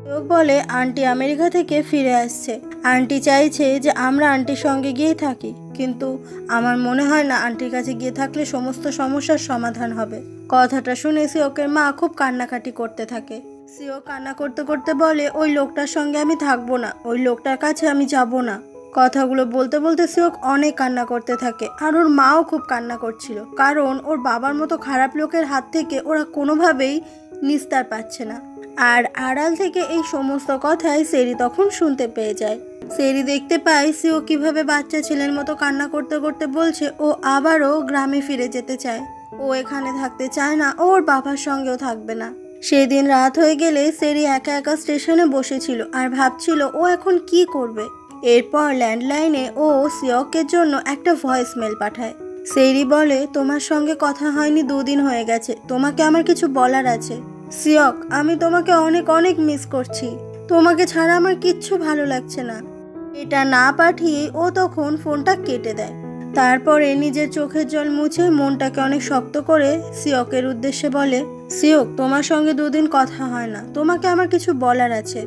সিওক বলে, আন্টি আমেরিকা থেকে ফিরে আসছে, আন্টি চাইছে যে আমরা আন্টির সঙ্গে গিয়ে থাকি, কিন্তু আমার মনে হয় না আন্টির কাছে গিয়ে থাকলে সমস্ত সমস্যার সমাধান হবে। কথাটা শুনে সিওকের মা খুব কান্নাকাটি করতে থাকে। সিওক কান্না করতে করতে বলে, ওই লোকটার সঙ্গে আমি থাকবো না, ওই লোকটার কাছে আমি যাব না। কথাগুলো বলতে বলতে সিওক অনেক কান্না করতে থাকে, আর ওর মাও খুব কান্না করছিল, কারণ ওর বাবার মতো খারাপ লোকের হাত থেকে ওরা কোনোভাবেই নিস্তার পাচ্ছে না। আর আড়াল থেকে এই সমস্ত কথাই সেরি তখন শুনতে পেয়ে যায়। সেরি দেখতে পায় সিওক কিভাবে বাচ্চা ছেলের মতো কান্না করতে করতে বলছে ও আবারও গ্রামে ফিরে যেতে চায়, ও এখানে থাকতে চায় না, ওর বাবার সঙ্গেও থাকবে না। সেদিন রাত হয়ে গেলে সেরি একা একা স্টেশনে বসেছিল আর ভাবছিল ও এখন কি করবে। এরপর ল্যান্ডলাইনে ও সিওকের জন্য একটা ভয়েস মেল পাঠায়। সেরি বলে, তোমার সঙ্গে কথা হয়নি 2 দিন হয়ে গেছে, তোমাকে আমার কিছু বলার আছে। সিওক, আমি তোমাকে অনেক অনেক মিস করছি, তোমাকে ছাড়া আমার কিচ্ছু ভালো লাগছে না। এটা না পাঠিয়ে ও তখন ফোনটা কেটে দেয়। তারপরে নিজের চোখের জল মুছে মনটাকে অনেক শক্ত করে সিওকের উদ্দেশ্যে বলে, সিওক, তোমার সঙ্গে 2 দিন কথা হয় না, তোমাকে আমার কিছু বলার আছে।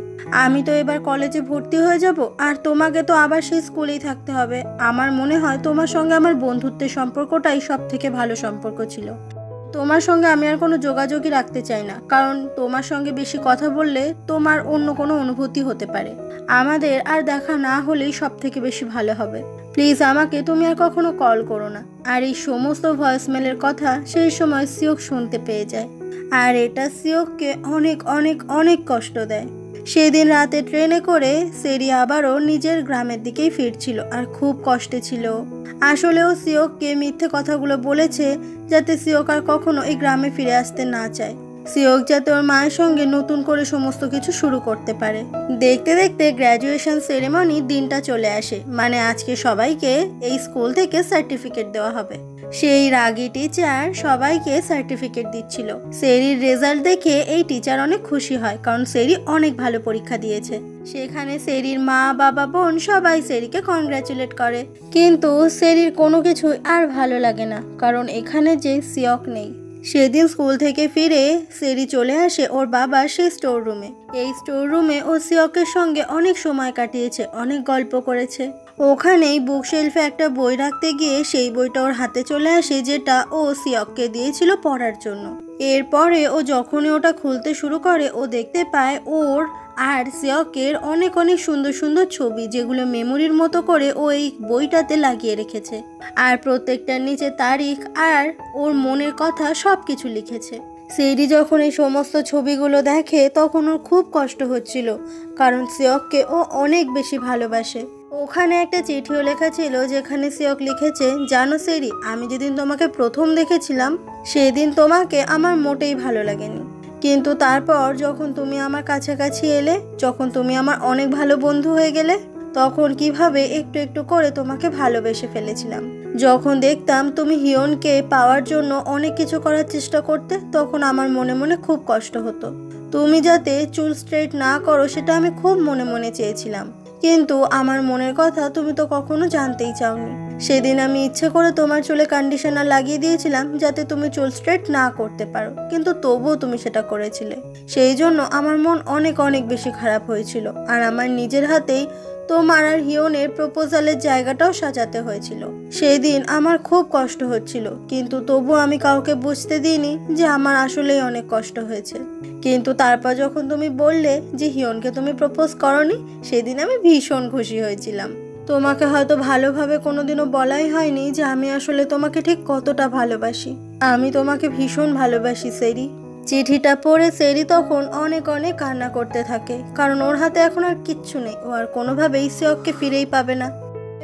আমি তো এবার কলেজে ভর্তি হয়ে যাব, আর তোমাকে তো আবার সেই স্কুলেই থাকতে হবে। আমার মনে হয় তোমার সঙ্গে আমার বন্ধুত্বের সম্পর্কটাই সব থেকে ভালো সম্পর্ক ছিল। তোমার সঙ্গে আমি আর কোনো যোগাযোগই রাখতে চাই না, কারণ তোমার সঙ্গে বেশি কথা বললে তোমার অন্য কোনো অনুভূতি হতে পারে। আমাদের আর দেখা না হলেই সব থেকে বেশি ভালো হবে। প্লিজ আমাকে তুমি আর কখনো কল করো না। আর এই সমস্ত ভয়েসমেলের কথা সেই সময় সিওক শুনতে পেয়ে যায়, আর এটা সিওককে অনেক অনেক অনেক কষ্ট দেয়। সেদিন রাতে ট্রেনে করে সেরি আবারও নিজের গ্রামের দিকেই ফিরছিল, আর খুব কষ্টে ছিল। আসলেও সিওককে মিথ্যে কথাগুলো বলেছে যাতে সিওক আর কখনো এই গ্রামে ফিরে আসতে না চায়, সিওক যাতে ওর মায়ের সঙ্গে নতুন করে সমস্ত কিছু শুরু করতে পারে। দেখতে দেখতে গ্র্যাজুয়েশন সেরেমনি দিনটা চলে আসে, মানে আজকে সবাইকে এই স্কুল থেকে সার্টিফিকেট দেওয়া হবে। সেই রাগী টিচার সবাইকে সার্টিফিকেট দিচ্ছিল। সেরির রেজাল্ট দেখে এই টিচার অনেক খুশি হয়, কারণ সেরি অনেক ভালো পরীক্ষা দিয়েছে। সেখানে সেরির মা, বাবা, বোন সবাই সেরিকে কংগ্রাচুলেট করে। কিন্তু সেরির কোনো কিছুই আর ভালো লাগে না, কারণ এখানে যে সিওক নেই। সেদিন স্কুল থেকে ফিরে সেরি চলে আসে ওর বাবার সেই স্টোর রুমে। এই স্টোর রুমে ও সিওকের সঙ্গে অনেক সময় কাটিয়েছে, অনেক গল্প করেছে। ওখানেই বুকশেলফে একটা বই রাখতে গিয়ে সেই বইটা ওর হাতে চলে আসে, যেটা ও সিওককে দিয়েছিল পড়ার জন্য। এরপরে ও যখনই ওটা খুলতে শুরু করে, ও দেখতে পায় ওর আর সিওকের অনেক অনেক সুন্দর সুন্দর ছবি, যেগুলো মেমোরির মতো করে ও এই বইটাতে লাগিয়ে রেখেছে। আর প্রত্যেকটার নিচে তারিখ আর ওর মনের কথা সব কিছু লিখেছে। সেরি যখন এই সমস্ত ছবিগুলো দেখে তখন ওর খুব কষ্ট হচ্ছিল, কারণ সিওককে ও অনেক বেশি ভালোবাসে। ওখানে একটা চিঠিও লেখা ছিল, যেখানে সিওক লিখেছে, জানো সেরি, আমি যেদিন তোমাকে প্রথম দেখেছিলাম সেদিন তোমাকে আমার মোটেই ভালো লাগেনি, কিন্তু তারপর যখন তুমি আমার কাছাকাছি এলে, যখন তুমি আমার অনেক ভালো বন্ধু হয়ে গেলে, তখন কিভাবে একটু একটু করে তোমাকে ভালোবেসে ফেলেছিলাম। যখন দেখতাম তুমি হিয়নকে পাওয়ার জন্য অনেক কিছু করার চেষ্টা করতে, তখন আমার মনে মনে খুব কষ্ট হতো। তুমি যাতে চুল স্ট্রেট না করো সেটা আমি খুব মনে মনে চেয়েছিলাম, কিন্তু আমার মনের কথা তুমি তো কখনো জানতেই চাওনি। সেদিন আমি ইচ্ছে করে তোমার চুলে কন্ডিশনার লাগিয়ে দিয়েছিলাম যাতে তুমি চুল স্ট্রেট না করতে পারো, কিন্তু তবুও তুমি সেটা করেছিলে। সেই জন্য আমার মন অনেক অনেক বেশি খারাপ হয়েছিল, আর আমার নিজের হাতেই তোমার আর হিয়নের প্রপোজালের জায়গাটাও সাজাতে হয়েছিল। সেই দিন আমার খুব কষ্ট হচ্ছিল, কিন্তু তবু আমি কাউকে বুঝতে দিইনি যে আমার আসলেই অনেক কষ্ট হয়েছে। কিন্তু তারপর যখন তুমি বললে যে হিয়নকে তুমি প্রপোজ করনি, সেদিন আমি ভীষণ খুশি হয়েছিলাম। তোমাকে হয়তো ভালোভাবে কোনোদিনও বলাই হয়নি যে আমি আসলে তোমাকে ঠিক কতটা ভালোবাসি। আমি তোমাকে ভীষণ ভালোবাসি সেরি। চিঠিটা পড়ে সেরি তখন অনেক অনেক কান্না করতে থাকে, কারণ ওর হাতে এখন আর কিচ্ছু নেই। ও আর কোনোভাবেই সিওককে ফিরেই পাবে না।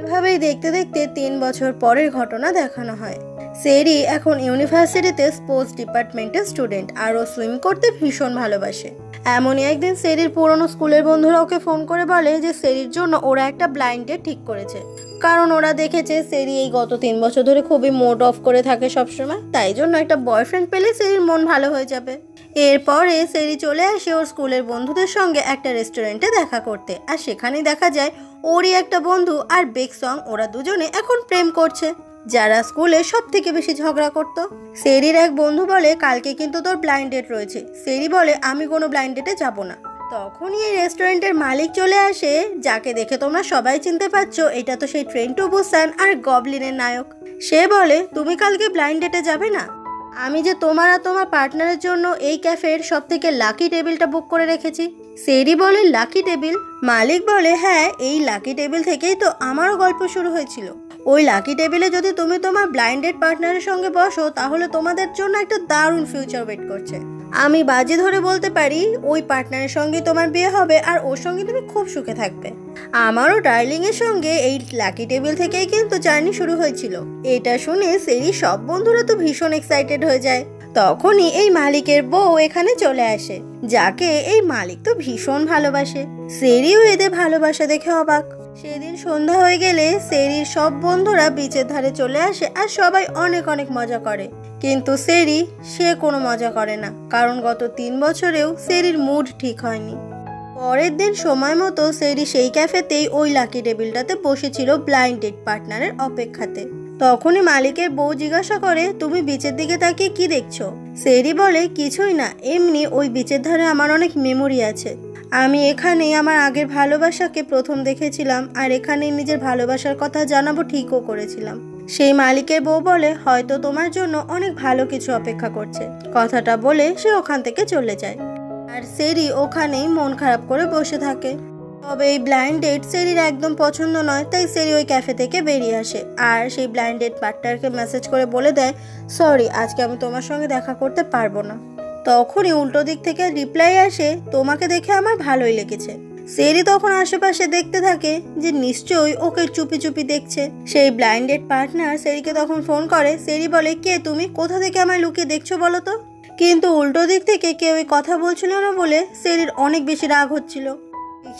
এভাবেই দেখতে দেখতে 3 বছর পরের ঘটনা দেখানো হয়। সেরি এখন ইউনিভার্সিটিতে স্পোর্টস ডিপার্টমেন্টের স্টুডেন্ট, আর ও সুইম করতে ভীষণ ভালোবাসে। এমনই একদিন সেরির পুরনো স্কুলের বন্ধুরা ওকে ফোন করে বলে যে সেরির জন্য ওরা একটা ব্লাইন্ড ডেট ঠিক করেছে, কারণ ওরা দেখেছে সেরি এই গত 3 বছর ধরে খুবই মুড অফ করে থাকে সবসময়, তাই জন্য একটা বয়ফ্রেন্ড পেলে সেরির মন ভালো হয়ে যাবে। এরপরে সেরি চলে আসে ওর স্কুলের বন্ধুদের সঙ্গে একটা রেস্টুরেন্টে দেখা করতে, আর সেখানেই দেখা যায় ওরই একটা বন্ধু আর বেকসং, ওরা দুজনে এখন প্রেম করছে, যারা স্কুলে সব থেকে বেশি ঝগড়া করতো। সেরির এক বন্ধু বলে, কালকে কিন্তু তোর ব্লাইন্ড ডেট রয়েছে। সেরি বলে, আমি কোনো ব্লাইন্ড ডেটে যাবো না। তখনই এই রেস্টুরেন্টের মালিক চলে আসে, যাকে দেখে তোমরা সবাই চিনতে পারছো, এটা তো সেই ট্রেন টু বুসান আর গবলিনের নায়ক। সে বলে, তুমি কালকে ব্লাইন্ড ডেটে যাবে না? আমি যে তোমার আর তোমার পার্টনারের জন্য এই ক্যাফের সব থেকে লাকি টেবিলটা বুক করে রেখেছি। সেরি বলে, লাকি টেবিল? মালিক বলে, হ্যাঁ, এই লাকি টেবিল থেকেই তো আমারও গল্প শুরু হয়েছিল। ওই লাকি টেবিলে যদি তুমি তোমার ব্লাইন্ডেড পার্টনারের সঙ্গে বসো, তাহলে তোমাদের জন্য একটা দারুণ ফিউচার ওয়েট করছে। আমি বাজি ধরে বলতে পারি ওই পার্টনারের সঙ্গে তোমার বিয়ে হবে, আর ওর সঙ্গে তুমি খুব সুখে থাকবে। আমারও ডার্লিং এর সঙ্গে এই লাকি টেবিল থেকেই কিন্তু জার্নি শুরু হয়েছিল। এটা শুনে সেরি সব বন্ধুরা তো ভীষণ এক্সাইটেড হয়ে যায়। তখনই এই মালিকের বউ এখানে চলে আসে, যাকে এই মালিক তো ভীষণ ভালোবাসে। সেরিও এদের ভালোবাসা দেখে অবাক। সেদিন সন্ধ্যা হয়ে গেলে সেরির সব বন্ধুরা বিচের ধারে চলে আসে, আর সবাই অনেক অনেক মজা করে। কিন্তু সেরি সে কোনো মজা করে না, কারণ গত 3 বছরেও সেরির মুড ঠিক হয়নি। পরের দিন সময় মতো সেরি সেই ক্যাফেতেই ওই লাকি টেবিলটাতে বসেছিল ব্লাইন্ডেড পার্টনারের অপেক্ষাতে। তখনই মালিকের বউ জিজ্ঞাসা করে, তুমি বিচের দিকে তাকিয়ে কি দেখছো? সেরি বলে, কিছুই না, এমনি ওই বিচের ধারে আমার অনেক মেমোরি আছে। আমি এখানেই আমার আগের ভালোবাসাকে প্রথম দেখেছিলাম, আর এখানেই নিজের ভালোবাসার কথা জানাবো ঠিকও করেছিলাম। সেই মালিকের বউ বলে, হয়তো তোমার জন্য অনেক ভালো কিছু অপেক্ষা করছে। কথাটা বলে সে ওখান থেকে চলে যায়। আর সেরি ওখানেই মন খারাপ করে বসে থাকে। তবে এই ব্লাইন্ড ডেট সেরির একদম পছন্দ নয়, তাই সেরি ওই ক্যাফে থেকে বেরিয়ে আসে আর সেই ব্লাইন্ড ডেট পার্টনারকে মেসেজ করে বলে দেয়, সরি, আজকে আমি তোমার সঙ্গে দেখা করতে পারবো না। তখনই উল্টো দিক থেকে রিপ্লাই আসে, তোমাকে দেখে আমার ভালোই লেগেছে। সেরি তখন আশেপাশে দেখতে থাকে যে নিশ্চয়ই ওকে চুপি চুপি দেখছে। সেই ব্লাইন্ডেড পার্টনার সেরিকে তখন ফোন করে। সেরি বলে, কে তুমি, কোথা থেকে আমায় লুকিয়ে দেখছো বলো তো। কিন্তু উল্টো দিক থেকে কেউ কথা বলছিল না বলে সেরির অনেক বেশি রাগ হচ্ছিল।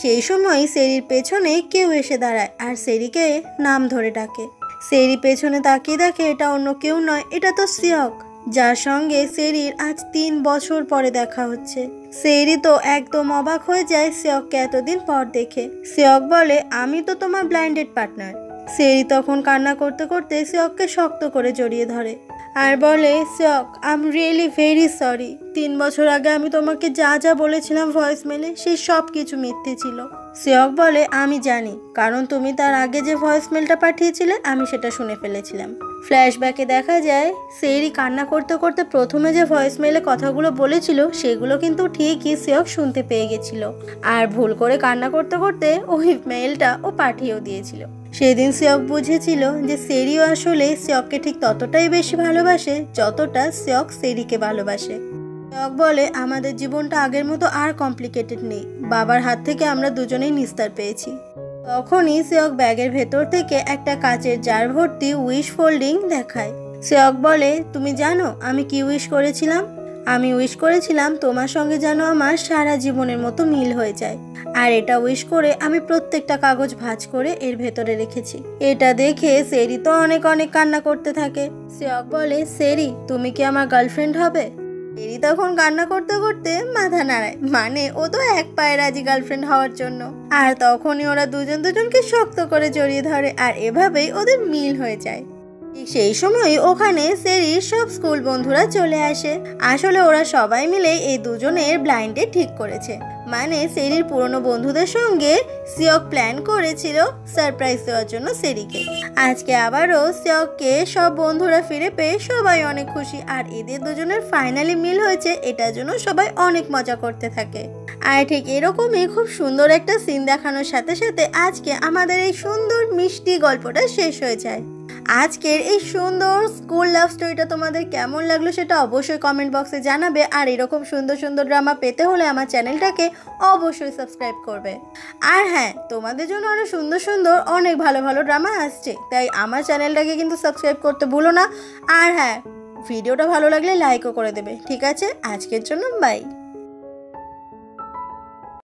সেই সময় সেরির পেছনে কেউ এসে দাঁড়ায় আর সেরিকে নাম ধরে ডাকে। সেরি পেছনে তাকিয়ে দেখে এটা অন্য কেউ নয়, এটা তো সিয়ক, যার সঙ্গে সেরির আজ 3 বছর পরে দেখা হচ্ছে। সেরি তো একদম অবাক হয়ে যায় সিয়ককে এতদিন পর দেখে। সিয়ক বলে, আমি তো তোমার ব্লাইন্ডেড পার্টনার। সেরি তখন কান্না করতে করতে সিয়ককে শক্ত করে জড়িয়ে ধরে আর বলে, সিয়ক, I am really very sorry. 3 বছর আগে আমি তোমাকে যা যা বলেছিলাম ভয়েস মেলে, সেই সব কিছু মিথ্যে ছিল। সিয়ক বলে, আমি জানি, কারণ তুমি তার আগে যে ভয়েস মেলটা পাঠিয়েছিলে আমি সেটা শুনে ফেলেছিলাম। ফ্ল্যাশব্যাকে দেখা যায় সেরি কান্না করতে করতে প্রথমে যে ভয়েস মেলে কথাগুলো বলেছিল সেগুলো কিন্তু ঠিকই সিয়ক শুনতে পেয়ে গেছিল, আর ভুল করে কান্না করতে করতে ওই মেলটা ও পাঠিয়েও দিয়েছিল। সেদিন সিয়ক বুঝেছিল যে সেরিও আসলে সিয়ককে ঠিক ততটাই বেশি ভালোবাসে যতটা সিয়ক সেরিকে ভালোবাসে। সিয়ক বলে, আমাদের জীবনটা আগের মতো আর কমপ্লিকেটেড নেই, বাবার হাত থেকে আমরা দুজনেই নিস্তার পেয়েছি। তখনই সিয়ক ব্যাগের ভেতর থেকে একটা কাচের জার ভর্তি উইশ ফোল্ডিং দেখায়। সিয়ক বলে, তুমি জানো আমি কি উইশ করেছিলাম? আমি উইশ করেছিলাম তোমার সঙ্গে যেন আমার সারা জীবনের মতো মিল হয়ে যায়। আর এটা উইশ করে আমি প্রত্যেকটা কাগজ ভাঁজ করে এর ভেতরে রেখেছি। এটা দেখে সেরি তো অনেক অনেক কান্না করতে থাকে। সিয়ক বলে, সেরি, তুমি কি আমার গার্লফ্রেন্ড হবে? সেরি তখন কান্না করতে করতে মাথা নাড়ায়, মানে ও তো এক পায়ে রাজি গার্লফ্রেন্ড হওয়ার জন্য। আর তখনই ওরা দুজনকে শক্ত করে জড়িয়ে ধরে আর এভাবেই ওদের মিল হয়ে যায়। ঠিক সেই সময় ওখানে সেরির সব স্কুল বন্ধুরা চলে আসে। আসলে ওরা সবাই মিলে এই দুজনের ব্লাইন্ডে ঠিক করেছে, মানে সেরির পুরনো বন্ধুদের সঙ্গে সিয়ক প্ল্যান করেছিল সারপ্রাইজ দেওয়ার জন্য সেরিকে। আজকে আবারও সিয়ককে সব বন্ধুরা ফিরে পেয়ে সবাই অনেক খুশি, আর এদের দুজনের ফাইনালি মিল হয়েছে এটার জন্য সবাই অনেক মজা করতে থাকে। আর ঠিক এরকমই খুব সুন্দর একটা সিন দেখানোর সাথে সাথে আজকে আমাদের এই সুন্দর মিষ্টি গল্পটা শেষ হয়ে যায়। আজকের এই সুন্দর স্কুল লাভ স্টোরিটা তোমাদের কেমন লাগলো সেটা অবশ্যই কমেন্ট বক্সে জানাবে। আর এরকম সুন্দর সুন্দর ড্রামা পেতে হলে আমার চ্যানেলটাকে অবশ্যই সাবস্ক্রাইব করবে। আর হ্যাঁ, তোমাদের জন্য অনেক সুন্দর সুন্দর অনেক ভালো ভালো ড্রামা আসছে, তাই আমার চ্যানেলটাকে কিন্তু সাবস্ক্রাইব করতে ভুলো না। আর হ্যাঁ, ভিডিওটা ভালো লাগলে লাইকও করে দেবে। ঠিক আছে, আজকের জন্য বাই।